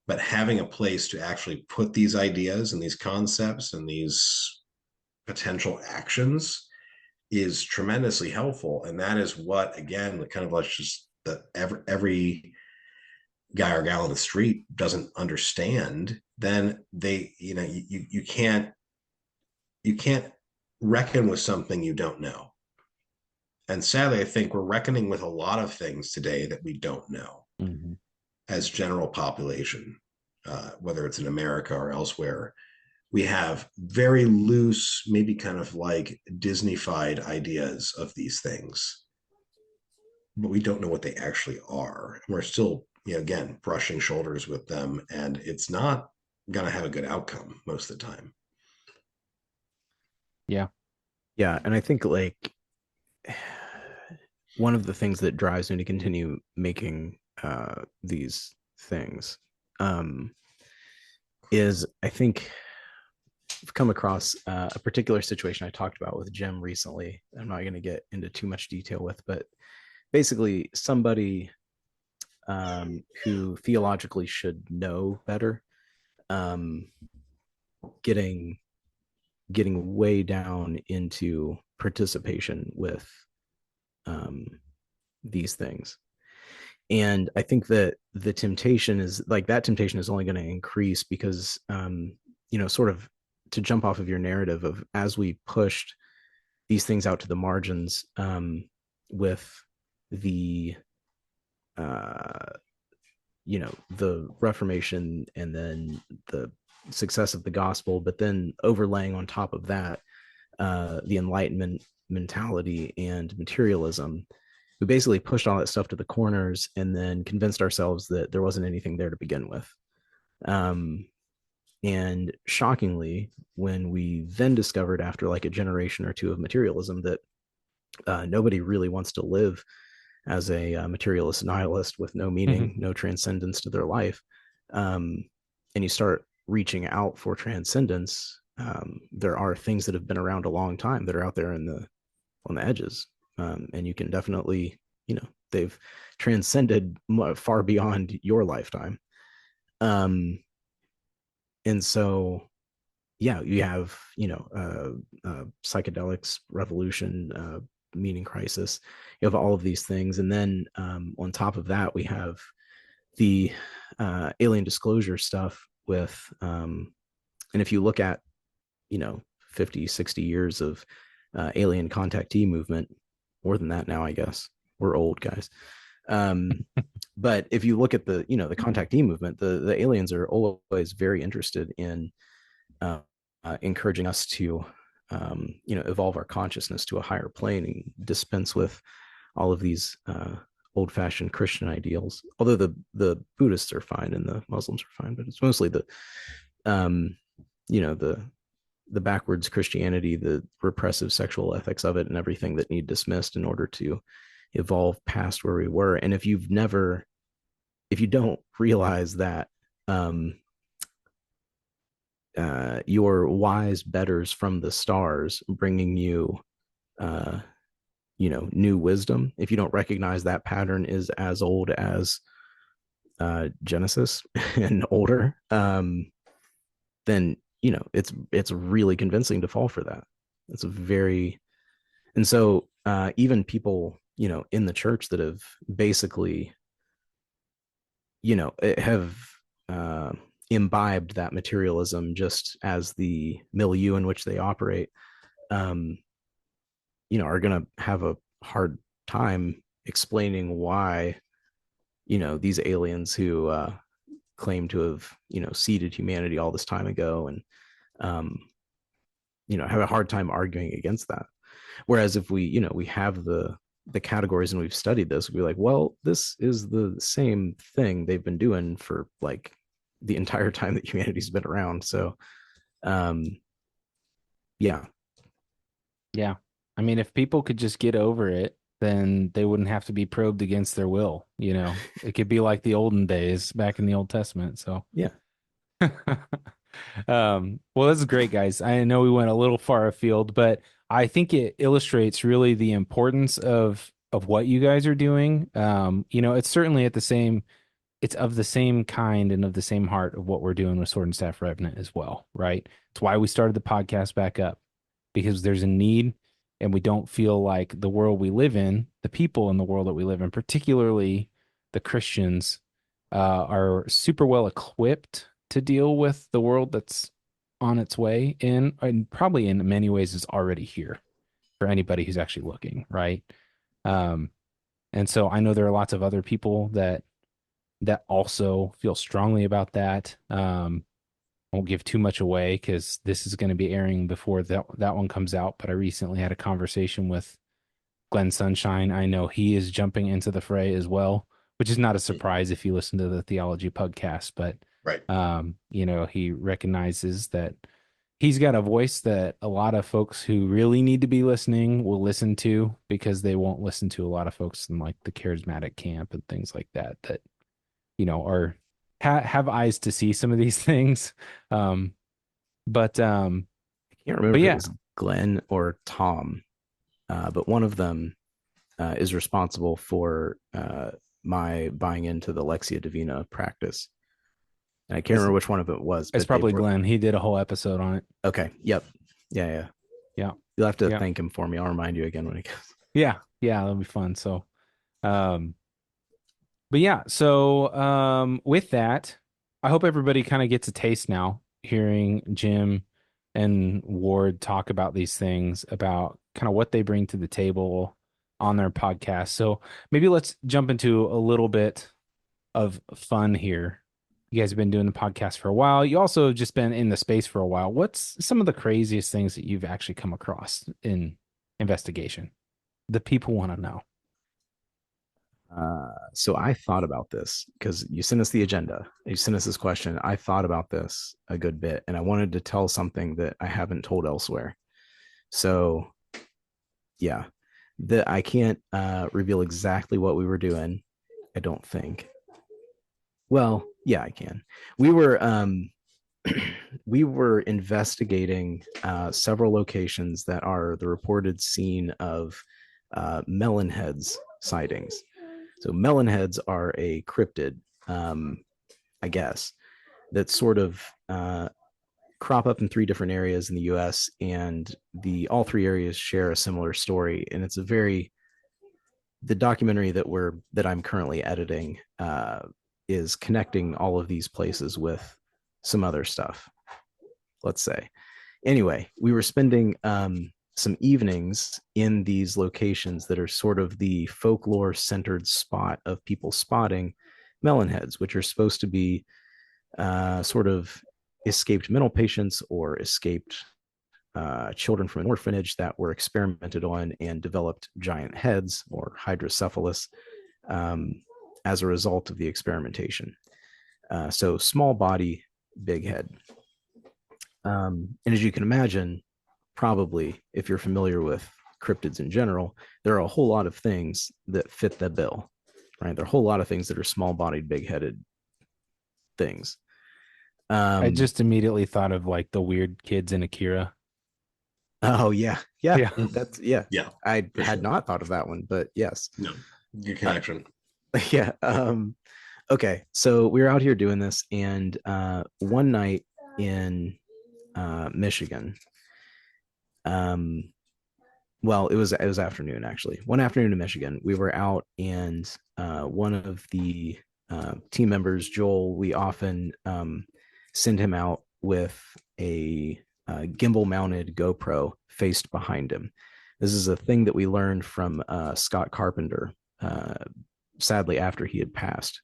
but having a place to actually put these ideas and these concepts and these potential actions is tremendously helpful. And that is what, again, kind of like just that every guy or gal on the street doesn't understand, then they, you can't reckon with something you don't know. And sadly, I think we're reckoning with a lot of things today that we don't know as general population, whether it's in America or elsewhere. We have very loose, maybe kind of like Disney-fied ideas of these things, but we don't know what they actually are. We're still, again, brushing shoulders with them, and it's not going to have a good outcome most of the time. Yeah. Yeah. And I think like one of the things that drives me to continue making these things is I think I've come across a particular situation I talked about with Jim recently. I'm not going to get into too much detail with, but basically somebody who theologically should know better, getting way down into participation with these things. And I think that the temptation is like that temptation is only going to increase because sort of to jump off of your narrative of as we pushed these things out to the margins with the the Reformation and then the success of the gospel, but then overlaying on top of that the Enlightenment mentality and materialism, we basically pushed all that stuff to the corners and then convinced ourselves that there wasn't anything there to begin with. And shockingly, when we then discovered after like a generation or two of materialism that nobody really wants to live as a materialist nihilist with no meaning, no transcendence to their life, and you start reaching out for transcendence, there are things that have been around a long time that are out there on the edges, and you can definitely, they've transcended far beyond your lifetime. And so, yeah, you have, psychedelics, revolution, meaning crisis. You have all of these things. And then on top of that, we have the alien disclosure stuff with, and if you look at, 50, 60 years of alien contactee movement, more than that now, I guess. We're old guys. But if you look at the contactee movement, the aliens are always very interested in encouraging us to evolve our consciousness to a higher plane and dispense with all of these old-fashioned Christian ideals. Although the Buddhists are fine and the Muslims are fine, but it's mostly the backwards Christianity, the repressive sexual ethics of it, and everything that need dismissed in order to evolve past where we were. And if you don't realize that your wise betters from the stars bringing you new wisdom, if you don't recognize that pattern is as old as Genesis and older, then it's really convincing to fall for that. It's and so even people in the church that have basically have imbibed that materialism just as the milieu in which they operate, are going to have a hard time explaining why these aliens who claim to have seeded humanity all this time ago, and have a hard time arguing against that. Whereas if we have the categories and we've studied this, we'll be like, well, this is the same thing they've been doing for like the entire time that humanity's been around. So yeah. I mean, if people could just get over it, then they wouldn't have to be probed against their will. It could be like the olden days back in the Old Testament. So yeah. Well, this is great, guys. I know we went a little far afield, but I think it illustrates really the importance of what you guys are doing. It's certainly it's of the same kind and of the same heart of what we're doing with Sword and Staff Revenant as well, right? It's why we started the podcast back up, because there's a need, and we don't feel like the world we live in, the people in the world that we live in, particularly the Christians, are super well equipped to deal with the world that's on its way in, and probably in many ways is already here for anybody who's actually looking, right? And so I know there are lots of other people that also feel strongly about that. Won't give too much away because this is going to be airing before that one comes out. But I recently had a conversation with Glenn Sunshine. I know he is jumping into the fray as well, which is not a surprise if you listen to the theology podcast. But right, he recognizes that he's got a voice that a lot of folks who really need to be listening will listen to, because they won't listen to a lot of folks in like the charismatic camp and things like that are have eyes to see some of these things. I can't remember if it was Glenn or Tom, but one of them is responsible for my buying into the Lexia Divina practice. And I can't remember which one of it was. It's probably Glenn. He did a whole episode on it. Okay. Yep. Yeah. You'll have to thank him for me. I'll remind you again when he goes. Yeah, that'll be fun. So, but yeah, so with that, I hope everybody kind of gets a taste now, hearing Jim and Ward talk about these things, about kind of what they bring to the table on their podcast. So maybe let's jump into a little bit of fun here. You guys have been doing the podcast for a while. You also have just been in the space for a while. What's some of the craziest things that you've actually come across in investigation? The people want to know. So I thought about this because you sent us the agenda. You sent us this question. I thought about this a good bit, and I wanted to tell something that I haven't told elsewhere. So yeah, I can't reveal exactly what we were doing. I don't think. Well, yeah, I can. We were we were investigating several locations that are the reported scene of melon heads sightings. So melon heads are a cryptid, I guess, that sort of crop up in three different areas in the U.S. and the all three areas share a similar story. And it's a very the documentary that I'm currently editing is connecting all of these places with some other stuff. Let's say. Anyway, we were spending some evenings in these locations that are sort of the folklore centered spot of people spotting melon heads, which are supposed to be sort of escaped mental patients or escaped children from an orphanage that were experimented on and developed giant heads or hydrocephalus as a result of the experimentation. So small body, big head. And as you can imagine, probably if you're familiar with cryptids in general, there are a whole lot of things that fit the bill, right? There are a whole lot of things that are small bodied, big headed things. I just immediately thought of like the weird kids in Akira. Oh yeah. That's Yeah, I had sure. not thought of that one, but yes. No, good connection. Yeah. Okay. So we were out here doing this, and one night in Michigan, well, it was afternoon actually. One afternoon in Michigan, we were out, and one of the team members, Joel, we often send him out with a gimbal mounted GoPro faced behind him. This is a thing that we learned from Scott Carpenter, sadly, after he had passed.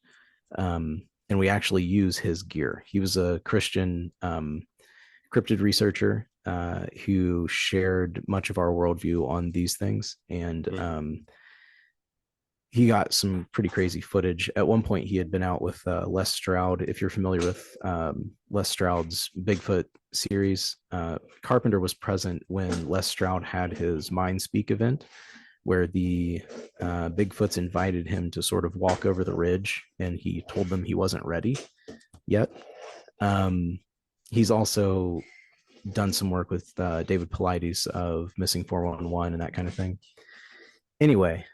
And we actually use his gear. He was a Christian cryptid researcher who shared much of our worldview on these things. And he got some pretty crazy footage. At one point, he had been out with Les Stroud. If you're familiar with Les Stroud's Bigfoot series, Carpenter was present when Les Stroud had his Mind Speak event, where the Bigfoots invited him to sort of walk over the ridge, and he told them he wasn't ready yet. He's also done some work with David Paulides of Missing 411 and that kind of thing. Anyway,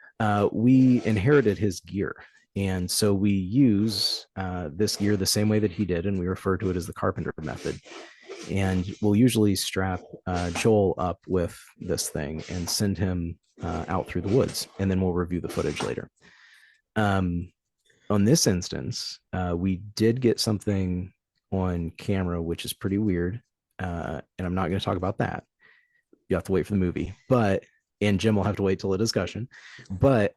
we inherited his gear. And so we use this gear the same way that he did, and we refer to it as the Carpenter method. And we'll usually strap Joel up with this thing and send him out through the woods, and then we'll review the footage later. On this instance, we did get something on camera, which is pretty weird. And I'm not going to talk about that. You have to wait for the movie, and Jim will have to wait till the discussion. But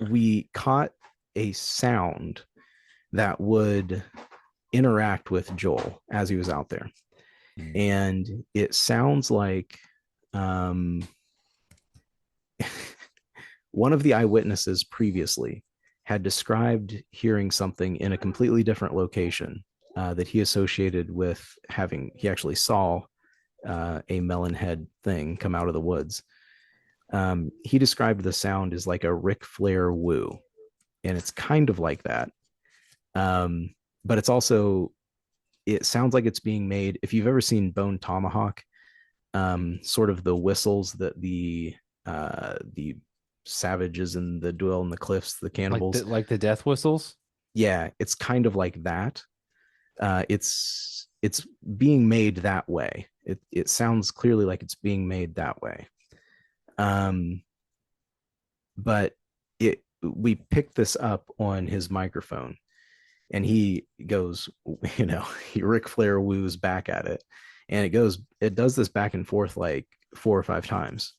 we caught a sound that would interact with Joel as he was out there. And it sounds like one of the eyewitnesses previously had described hearing something in a completely different location that he associated with he actually saw a melon head thing come out of the woods. He described the sound as like a Ric Flair woo, and it's kind of like that. But it's also, it sounds like it's being made. If you've ever seen Bone Tomahawk, sort of the whistles that the savages in the Dwell in the Cliffs, the cannibals, like the death whistles. Yeah, it's kind of like that. It's being made that way. It sounds clearly like it's being made that way. But we picked this up on his microphone, and he goes, he Ric Flair woos back at it, and it does this back and forth like 4 or 5 times.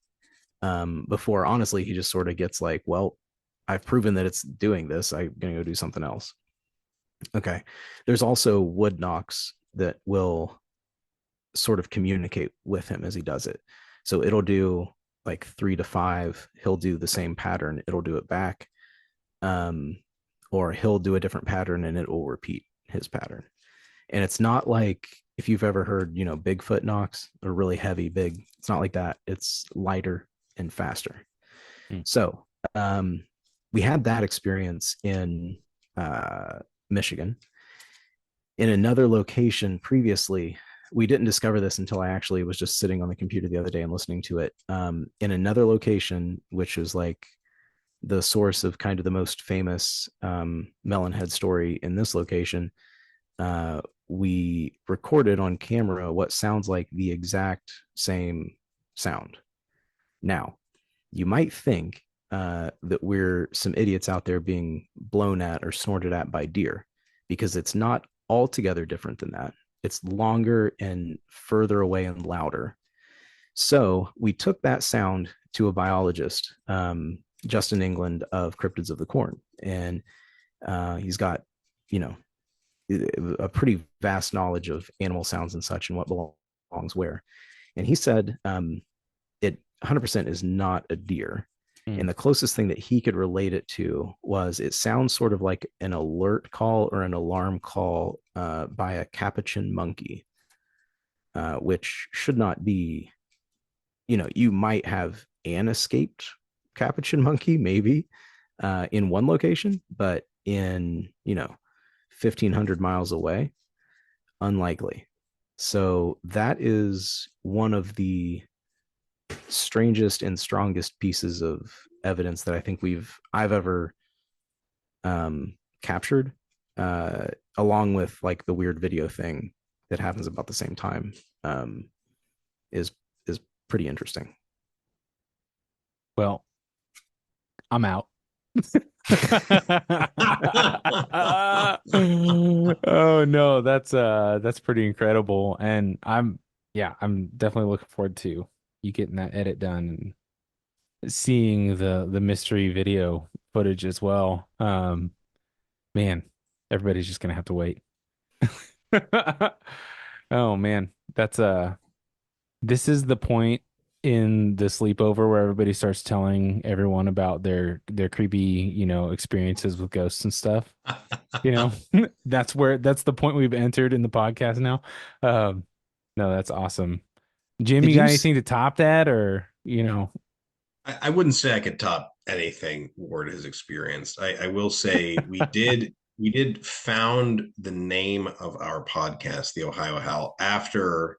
Before honestly he just sort of gets like, well, I've proven that it's doing this, I'm gonna go do something else. Okay, there's also wood knocks that will sort of communicate with him as he does it. So it'll do like 3 to 5, he'll do the same pattern, it'll do it back. Or he'll do a different pattern and it will repeat his pattern. And it's not like if you've ever heard, Bigfoot knocks are really heavy, big. It's not like that. It's lighter and faster. So we had that experience in Michigan. In another location previously, we didn't discover this until I actually was just sitting on the computer the other day and listening to it. In another location, which was like the source of kind of the most famous Melonhead story in this location, we recorded on camera what sounds like the exact same sound. Now, you might think that we're some idiots out there being blown at or snorted at by deer, because it's not altogether different than that. It's longer and further away and louder. So we took that sound to a biologist, Justin England of Cryptids of the Corn, and he's got, a pretty vast knowledge of animal sounds and such and what belongs where. And he said it 100% is not a deer. And the closest thing that he could relate it to was it sounds sort of like an alert call or an alarm call by a capuchin monkey, which should not be, you might have an escaped capuchin monkey maybe in one location, but in 1,500 miles away, unlikely. So that is one of the strangest and strongest pieces of evidence that I think I've ever captured, along with like the weird video thing that happens about the same time, is pretty interesting. Well, I'm out. Oh no, that's pretty incredible. And I'm definitely looking forward to you getting that edit done and seeing the mystery video footage as well. Man, everybody's just gonna have to wait. Oh man, this is the point in the sleepover where everybody starts telling everyone about their creepy, experiences with ghosts and stuff. That's the point we've entered in the podcast now. No, that's awesome. Jim, you got anything to top that, or I wouldn't say I could top anything Ward has experienced. I will say we did found the name of our podcast, the Ohio Howl, after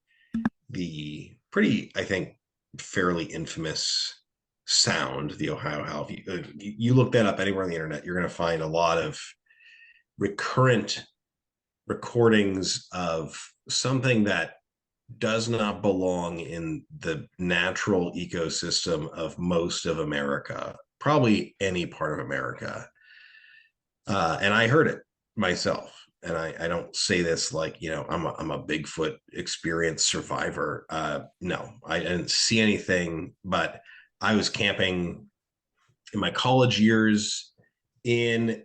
the pretty, I think, fairly infamous sound, the Ohio Howl. If you look that up anywhere on the internet, you're going to find a lot of recurrent recordings of something that does not belong in the natural ecosystem of most of America, probably any part of America. And I heard it myself. And I don't say this like, I'm a Bigfoot experienced survivor. No, I didn't see anything, but I was camping in my college years in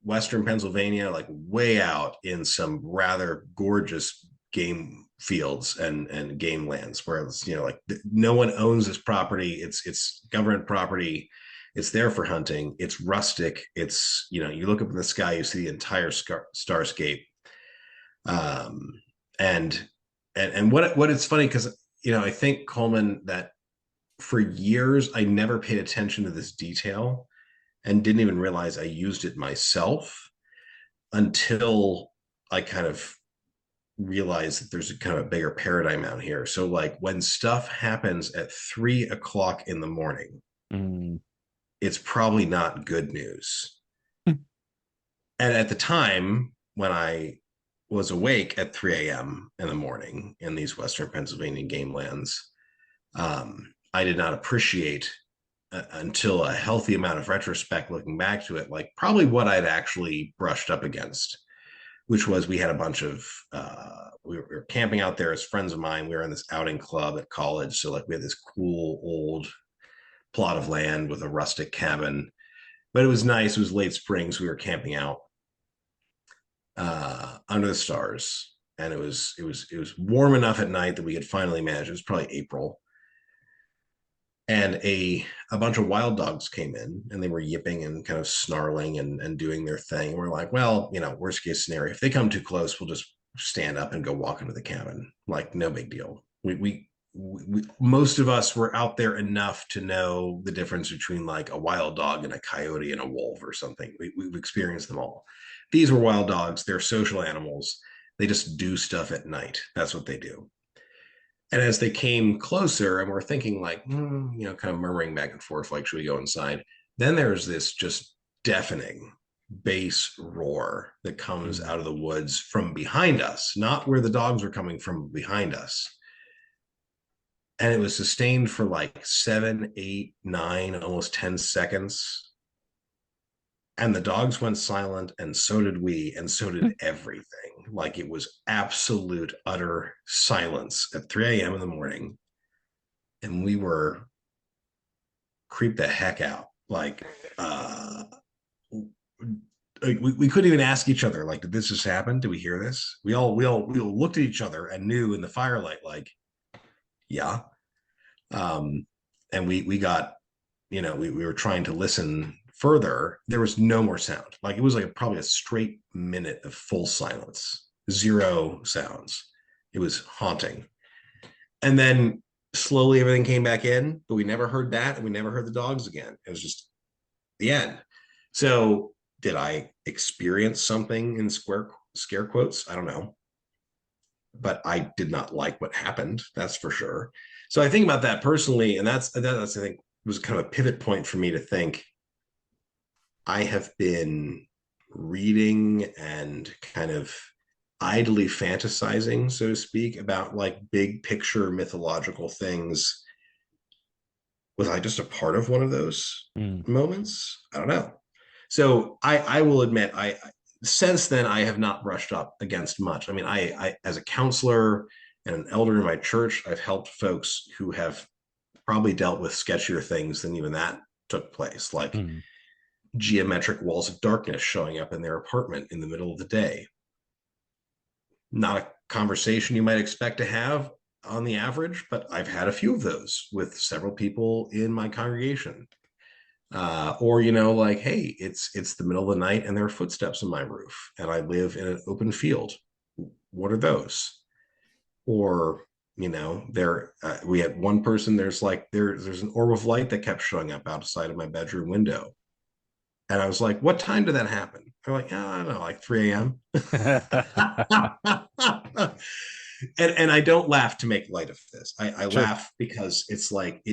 Western Pennsylvania, like way out in some rather gorgeous game fields and game lands where it's, like no one owns this property. It's government property. It's there for hunting. It's rustic. It's, you look up in the sky, you see the entire starscape. And what it's funny, because, I think, Coleman, that for years, I never paid attention to this detail and didn't even realize I used it myself until I kind of realized that there's a kind of a bigger paradigm out here. So like when stuff happens at 3:00 in the morning, it's probably not good news. And at the time when I was awake at 3 a.m. in the morning in these Western Pennsylvania game lands, I did not appreciate until a healthy amount of retrospect looking back to it, like probably what I'd actually brushed up against, which was we had a bunch of, we were camping out there as friends of mine. We were in this outing club at college. So like we had this cool old plot of land with a rustic cabin, but it was nice. It was late spring. So we were camping out under the stars, and it was warm enough at night that we could finally manage. It was probably April. and a bunch of wild dogs came in, and they were yipping and kind of snarling and doing their thing. We're like, well, worst case scenario, if they come too close, we'll just stand up and go walk into the cabin. Like, no big deal. We most of us were out there enough to know the difference between like a wild dog and a coyote and a wolf or something. We've experienced them all. These were wild dogs. They're social animals. They just do stuff at night. That's what they do. And as they came closer, and we're thinking like, kind of murmuring back and forth, like, should we go inside? Then there's this just deafening bass roar that comes out of the woods from behind us, not where the dogs were coming from, behind us. And it was sustained for like 7, 8, 9, almost 10 seconds. And the dogs went silent, and so did we, and so did everything. Like, it was absolute, utter silence at 3 a.m. in the morning. And we were creeped the heck out. Like, we couldn't even ask each other, like, did this just happen? Did we hear this? We all looked at each other and knew in the firelight, like, yeah. And we got, we were trying to listen further. There was no more sound. Like, it was like probably a straight minute of full silence, 0 sounds. It was haunting. And then slowly everything came back in, but we never heard that, and we never heard the dogs again. It was just the end. So did I experience something in scare quotes? I don't know. But I did not like what happened. That's for sure. So I think about that personally, and that's I think was kind of a pivot point for me to think, I have been reading and kind of idly fantasizing, so to speak, about like big picture mythological things. Was I just a part of one of those moments? I don't know. So I will admit, I since then I have not brushed up against much. I mean, I as a counselor and an elder in my church, I've helped folks who have probably dealt with sketchier things than even that took place, like geometric walls of darkness showing up in their apartment in the middle of the day. Not a conversation you might expect to have on the average, but I've had a few of those with several people in my congregation. Or, like, hey, it's the middle of the night and there are footsteps on my roof and I live in an open field. What are those? Or, we had one person, there's an orb of light that kept showing up outside of my bedroom window. And I was like, what time did that happen? They're like, I don't know, like 3 a.m. And I don't laugh to make light of this. I sure. laugh because it's like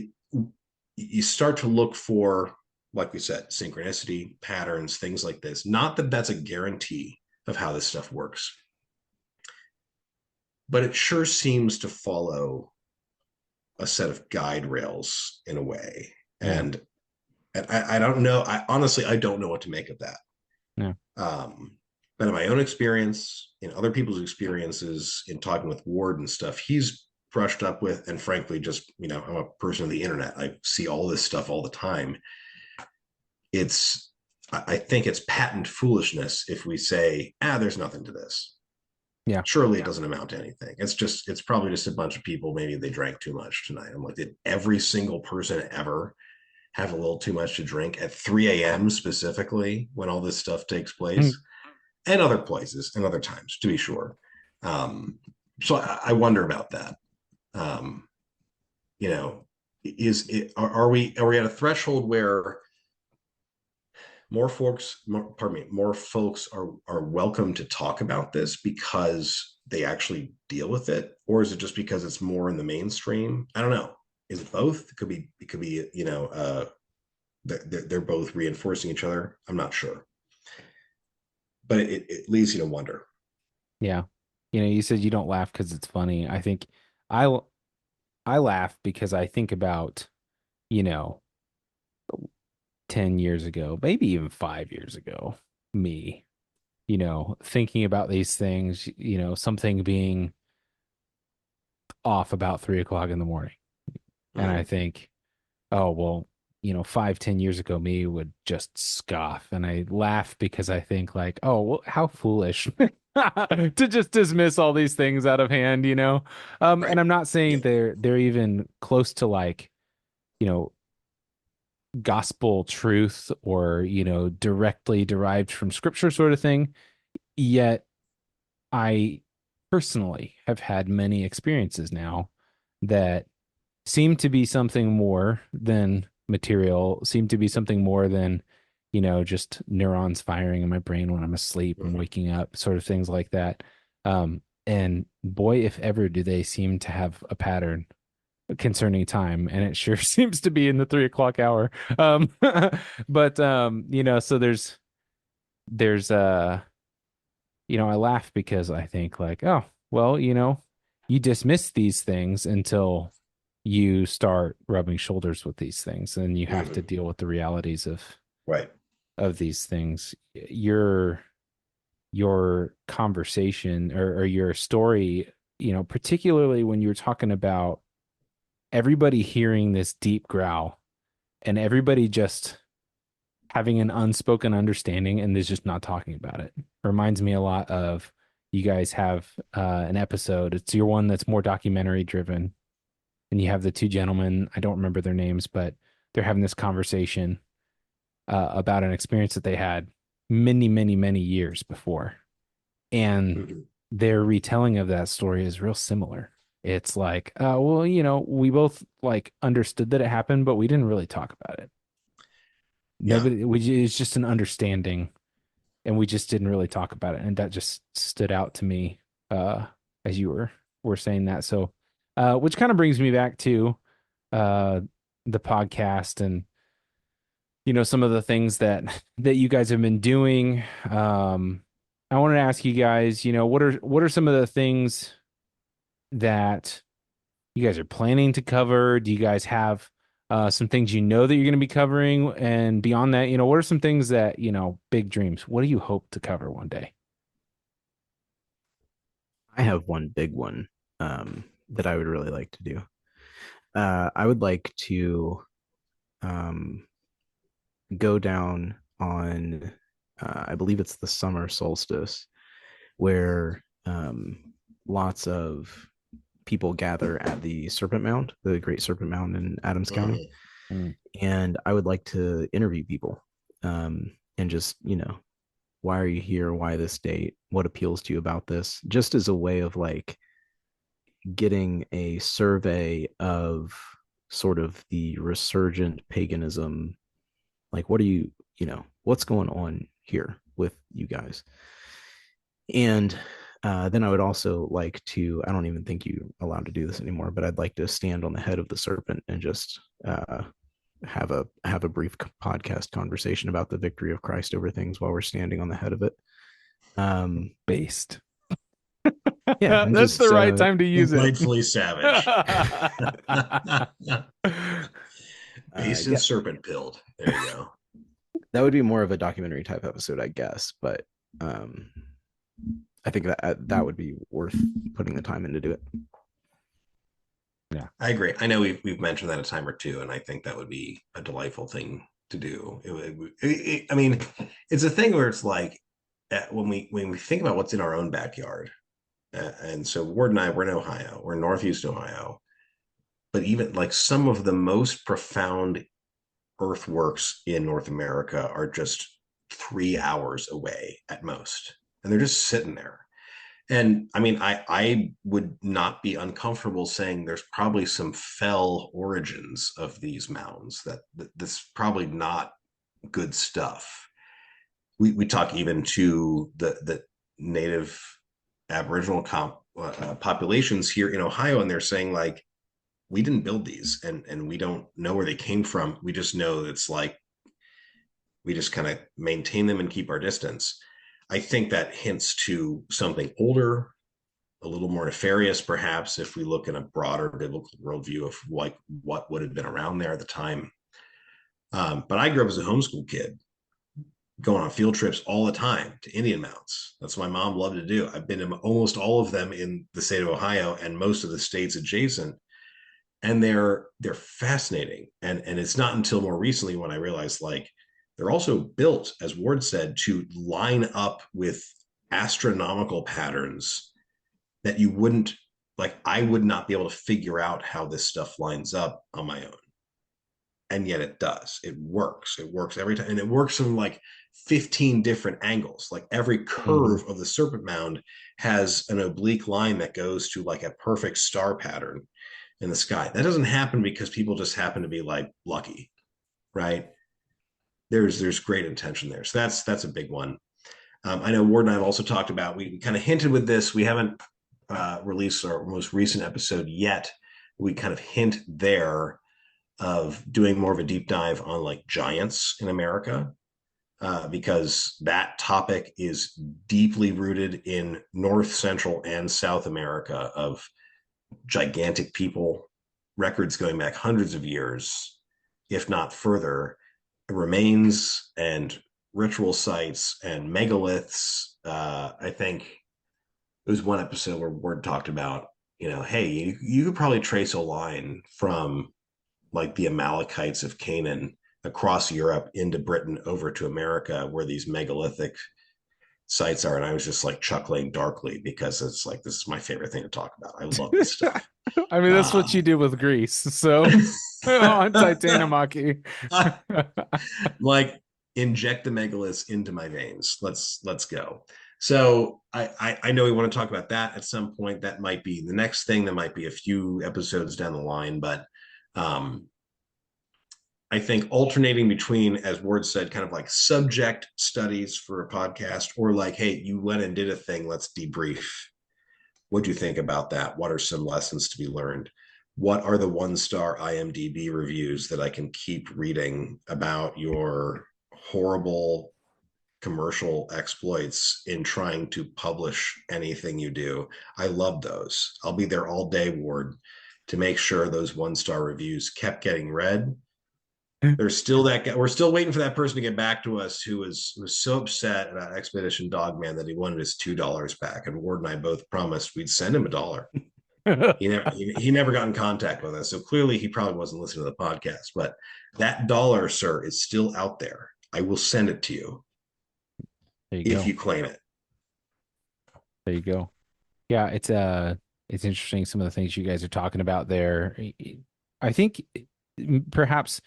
you start to look for, like we said, synchronicity, patterns, things like this. Not that that's a guarantee of how this stuff works, but it sure seems to follow a set of guide rails in a way. And I don't know. Honestly, I don't know what to make of that. Yeah. But in my own experience, in other people's experiences, in talking with Ward and stuff, he's brushed up with, and frankly, just, I'm a person of the internet. I see all this stuff all the time. I think it's patent foolishness if we say, there's nothing to this. Yeah. Surely it doesn't amount to anything. It's probably just a bunch of people. Maybe they drank too much tonight. I'm like, did every single person ever have a little too much to drink at 3 a.m. specifically when all this stuff takes place? And other places and other times, to be sure. So I wonder about that. Are we at a threshold where more folks are welcome to talk about this because they actually deal with it, or is it just because it's more in the mainstream? I don't know. Is it both? It could be. They're both reinforcing each other. I'm not sure. But it leads you to wonder. Yeah. You said you don't laugh because it's funny. I think I laugh because I think about, 10 years ago, maybe even 5 years ago, me, thinking about these things, something being off about 3 o'clock in the morning. And I think, oh, well, 5-10 years ago, me would just scoff. And I laugh because I think like, oh, well, how foolish to just dismiss all these things out of hand, Right. And I'm not saying they're even close to like you know, gospel truth or, directly derived from scripture sort of thing. Yet I personally have had many experiences now that seem to be something more than material, seem to be something more than, just neurons firing in my brain when I'm asleep and waking up, sort of things like that. And boy, if ever do they seem to have a pattern concerning time, and it sure seems to be in the 3 o'clock hour. But so there's I laugh because I think like, oh, well, you dismiss these things until you start rubbing shoulders with these things, and you have to deal with the realities Right. of these things. Your conversation or your story, particularly when you're talking about everybody hearing this deep growl and everybody just having an unspoken understanding and is just not talking about it. Reminds me a lot of you guys have an episode. It's your one that's more documentary driven, and you have the two gentlemen. I don't remember their names, but they're having this conversation about an experience that they had many, many, many years before, and their retelling of that story is real similar. It's like, well, we both like understood that it happened, but we didn't really talk about it. Nobody, it's just an understanding, and we just didn't really talk about it. And that just stood out to me as you were saying that. So, which kind of brings me back to the podcast and some of the things that you guys have been doing. I wanted to ask you guys, what are some of the things that you guys are planning to cover? Do you guys have some things that you're going to be covering? And beyond that, what are some things that, big dreams? What do you hope to cover one day? I have one big one that I would really like to do. I would like to go down on, I believe it's the summer solstice, where lots of people gather at the Serpent Mound, the Great Serpent Mound in Adams County. And I would like to interview people and just, why are you here? Why this date? What appeals to you about this? Just as a way of like getting a survey of sort of the resurgent paganism. Like, what are you, what's going on here with you guys? And then I would also like to, I don't even think you're allowed to do this anymore, but I'd like to stand on the head of the serpent and just have a brief podcast conversation about the victory of Christ over things while we're standing on the head of it. Based. Yeah, that's the right time to use it. Delightfully savage. Based and serpent pilled. There you go. That would be more of a documentary type episode, I guess, but I think that would be worth putting the time in to do it. Yeah, I agree. I know we've mentioned that a time or two, and I think that would be a delightful thing to do. I mean, it's a thing where it's like when we think about what's in our own backyard, and so Ward and I, we're in Ohio, we're in Northeast Ohio, but even like some of the most profound earthworks in North America are just 3 hours away at most, and they're just sitting there. And I mean, I would not be uncomfortable saying there's probably some fell origins of these mounds, that that's probably not good stuff. We talk even to the native Aboriginal populations here in Ohio, and they're saying like, we didn't build these, and we don't know where they came from. We just know it's like, we just kind of maintain them and keep our distance. I think that hints to something older, a little more nefarious, perhaps, if we look in a broader biblical worldview of like what would have been around there at the time. But I grew up as a homeschool kid, going on field trips all the time to Indian mounts. That's what my mom loved to do. I've been in almost all of them in the state of Ohio and most of the states adjacent, and they're fascinating. And it's not until more recently when I realized like, they're also built, as Ward said, to line up with astronomical patterns that you wouldn't, like, I would not be able to figure out how this stuff lines up on my own. and yet it does. It works. It works every time, and it works from like 15 different angles. Like every curve of the serpent mound has an oblique line that goes to like a perfect star pattern in the sky. That doesn't happen because people just happen to be like lucky, right? There's great intention there. So that's a big one. I know Ward and I have also talked about, we kind of hinted with this. We haven't released our most recent episode yet. We kind of hint there of doing more of a deep dive on like giants in America, because that topic is deeply rooted in North, Central, and South America of gigantic people, records going back hundreds of years, if not further, remains and ritual sites and megaliths. I think it was one episode where Ward talked about, hey, you could probably trace a line from like the Amalekites of Canaan across Europe into Britain over to America where these megalithic sites are. And I was just like chuckling darkly because it's like, this is my favorite thing to talk about. I love this stuff. I mean, that's what you do with Greece. So on Titanomachy. Like, inject the megaliths into my veins. Let's go. So I know we want to talk about that at some point. That might be the next thing. That might be a few episodes down the line, but I think alternating between, as Ward said, kind of like subject studies for a podcast, or like, hey, you went and did a thing, let's debrief. What do you think about that? What are some lessons to be learned? What are the 1-star IMDb reviews that I can keep reading about your horrible commercial exploits in trying to publish anything you do? I love those. I'll be there all day, Ward, to make sure those 1-star reviews kept getting read. There's still that guy. We're still waiting for that person to get back to us who was so upset about Expedition Dogman that he wanted his $2 back. And Ward and I both promised we'd send him $1. He never got in contact with us. So clearly he probably wasn't listening to the podcast. But that dollar, sir, is still out there. I will send it to you, if you claim it. There you go. Yeah, it's interesting some of the things you guys are talking about there. I think perhaps,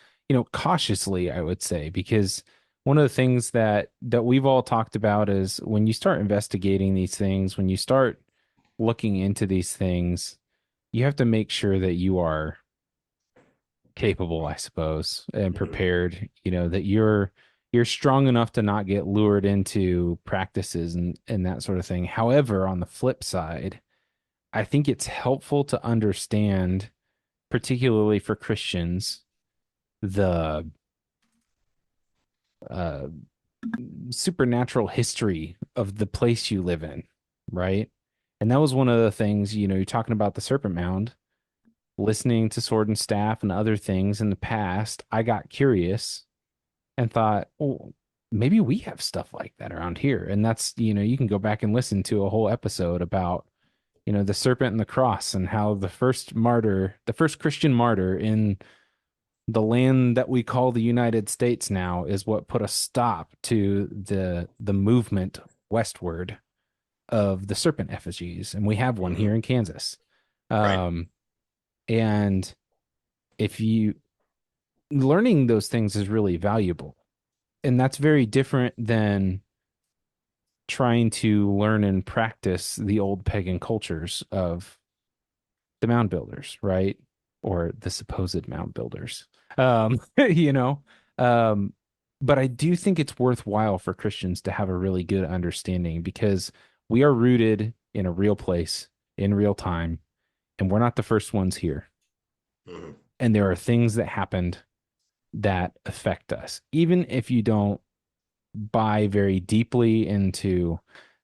cautiously, I would say, because one of the things that we've all talked about is when you start investigating these things, when you start looking into these things, you have to make sure that you are capable, I suppose, and prepared, that you're strong enough to not get lured into practices and that sort of thing. However, on the flip side, I think it's helpful to understand, particularly for Christians, the supernatural history of the place you live in, right? And that was one of the things, you're talking about the Serpent Mound, listening to Sword and Staff and other things in the past. I got curious and thought, oh, maybe we have stuff like that around here. And that's, you can go back and listen to a whole episode about, the serpent and the cross and how the first Christian martyr in the land that we call the United States now is what put a stop to the movement westward of the serpent effigies. And we have one here in Kansas. Right. And learning those things is really valuable. And that's very different than trying to learn and practice the old pagan cultures of the mound builders, right? Or the supposed mound builders. But I do think it's worthwhile for Christians to have a really good understanding, because we are rooted in a real place in real time, and we're not the first ones here. Mm-hmm. And there are things that happened that affect us, even if you don't buy very deeply into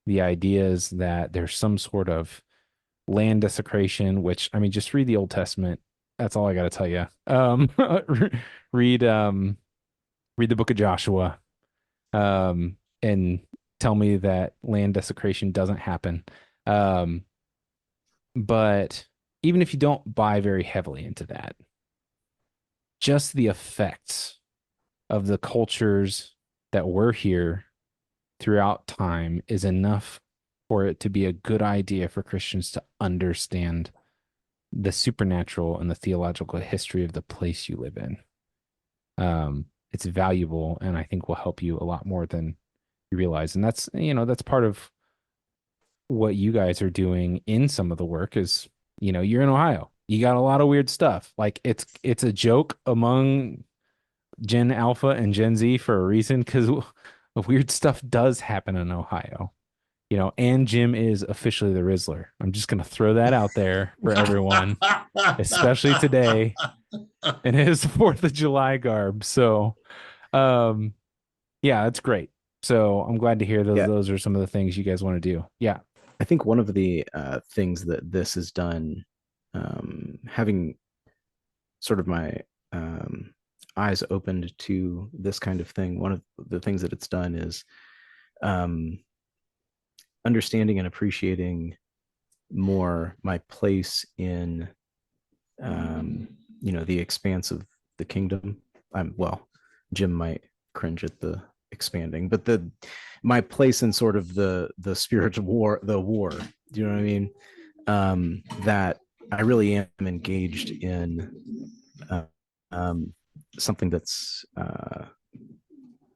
the ideas that there's some sort of land desecration, which, I mean, just read the Old Testament. That's all I got to tell you. Read the book of Joshua, and tell me that land desecration doesn't happen. But even if you don't buy very heavily into that, just the effects of the cultures that were here throughout time is enough for it to be a good idea for Christians to understand the supernatural and the theological history of the place you live in. It's valuable, and I think will help you a lot more than you realize. And that's, that's part of what you guys are doing in some of the work is, you're in Ohio. You got a lot of weird stuff. Like it's a joke among Gen Alpha and Gen Z for a reason, because weird stuff does happen in Ohio. And Jim is officially the Rizzler. I'm just gonna throw that out there for everyone, especially today in his 4th of July garb. So yeah, that's great. So I'm glad to hear those. Yeah. Those are some of the things you guys want to do. Yeah. I think one of the things that this has done, having sort of my eyes opened to this kind of thing, one of the things that it's done is understanding and appreciating more my place in the expanse of the kingdom. Jim might cringe at the expanding, but my place in sort of the spiritual war, the war, do you know what I mean? That I really am engaged in something that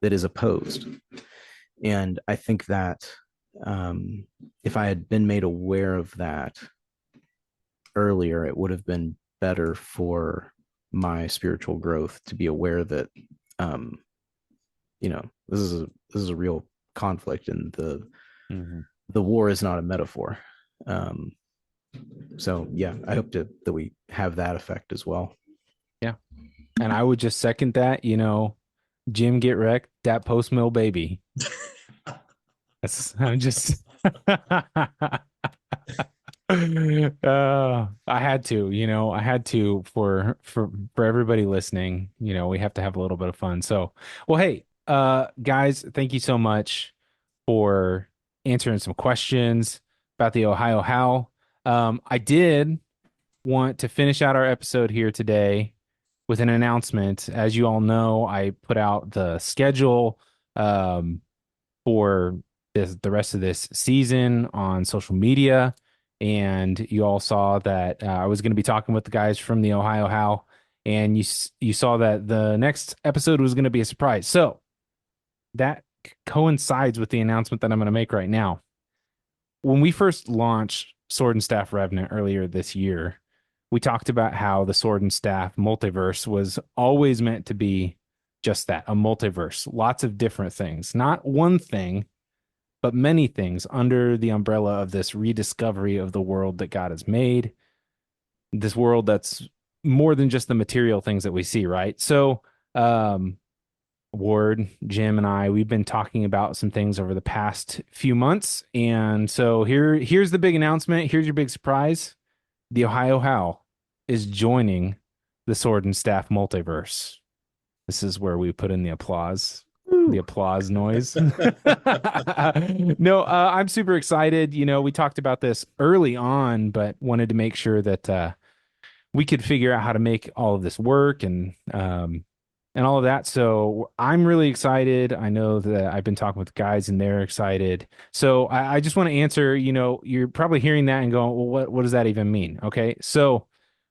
is opposed. And I think that if I had been made aware of that earlier, it would have been better for my spiritual growth to be aware that this is a real conflict, and the war is not a metaphor. So yeah, I hope that we have that effect as well. Yeah. And I would just second that, Jim get wrecked, that post mill baby. I'm just I had to, for everybody listening, we have to have a little bit of fun. So, well, hey, guys, thank you so much for answering some questions about the Ohio Howl. I did want to finish out our episode here today with an announcement. As you all know, I put out the schedule for the rest of this season on social media, and you all saw that I was going to be talking with the guys from the Ohio Howl, and you saw that the next episode was going to be a surprise. So that coincides with the announcement that I'm going to make right now. When we first launched Sword and Staff Revenant earlier this year, we talked about how the Sword and Staff multiverse was always meant to be just that, a multiverse, lots of different things, not one thing, but many things under the umbrella of this rediscovery of the world that God has made, this world that's more than just the material things that we see, right? So, Ward, Jim, and I, we've been talking about some things over the past few months. And so here's the big announcement. Here's your big surprise. The Ohio Howl is joining the Sword and Staff multiverse. This is where we put in the applause. The applause noise. No, I'm super excited. We talked about this early on, but wanted to make sure that we could figure out how to make all of this work and all of that. So I'm really excited. I know that I've been talking with guys and they're excited. So I just want to answer, you're probably hearing that and going, well, what does that even mean? Okay. So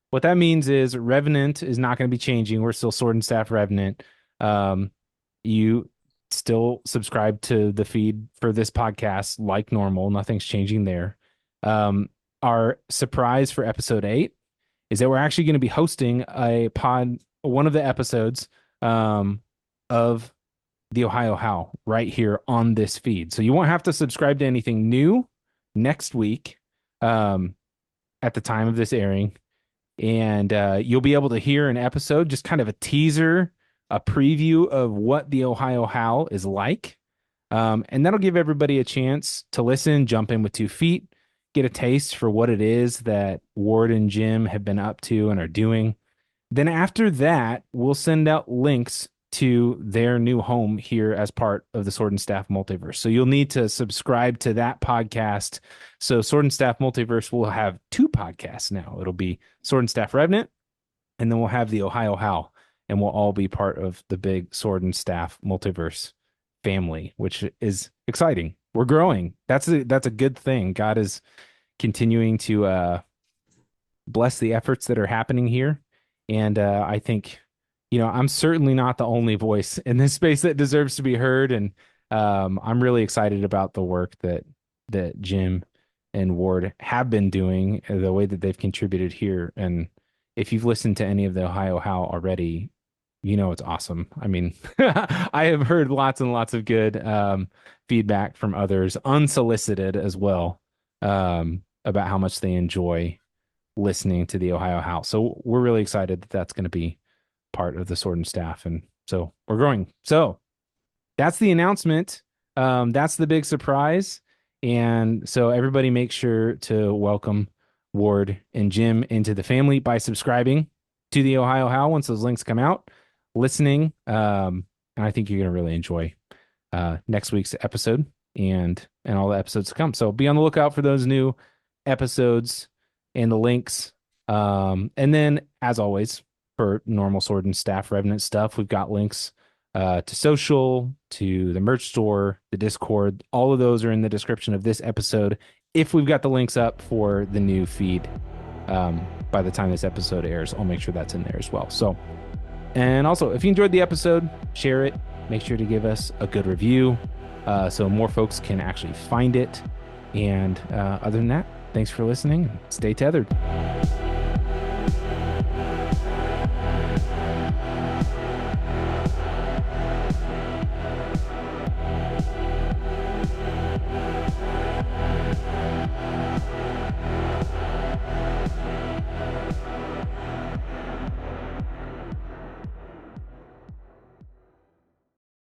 what that means is Revenant is not going to be changing. We're still Sword and Staff Revenant. You still subscribe to the feed for this podcast like normal. Nothing's changing there. Our surprise for episode 8 is that we're actually going to be hosting one of the episodes of the Ohio Howl right here on this feed. So you won't have to subscribe to anything new next week at the time of this airing. And you'll be able to hear an episode, just kind of a teaser, a preview of what the Ohio Howl is like. And that'll give everybody a chance to listen, jump in with 2 feet, get a taste for what it is that Ward and Jim have been up to and are doing. Then after that, we'll send out links to their new home here as part of the Sword and Staff Multiverse. So you'll need to subscribe to that podcast. So Sword and Staff Multiverse will have 2 podcasts now. It'll be Sword and Staff Revenant, and then we'll have the Ohio Howl, and we'll all be part of the big Sword and Staff Multiverse family, which is exciting. We're growing. That's a good thing. God is continuing to bless the efforts that are happening here. And I think I'm certainly not the only voice in this space that deserves to be heard. And I'm really excited about the work that Jim and Ward have been doing, the way that they've contributed here. And if you've listened to any of the Ohio Howl already, it's awesome. I mean, I have heard lots and lots of good feedback from others, unsolicited as well, about how much they enjoy listening to the Ohio Howl. So we're really excited that that's going to be part of the Sword and Staff, and so we're growing. So that's the announcement. That's the big surprise, and so everybody make sure to welcome Ward and Jim into the family by subscribing to the Ohio Howl once those links come out, listening, and I think you're going to really enjoy next week's episode and all the episodes to come. So be on the lookout for those new episodes and the links. And then, as always, for normal Sword and Staff Revenant stuff, we've got links to social, to the merch store, the Discord. All of those are in the description of this episode. If we've got the links up for the new feed by the time this episode airs, I'll make sure that's in there as well. So, and also, if you enjoyed the episode, share it. Make sure to give us a good review so more folks can actually find it. And other than that, thanks for listening. Stay tethered.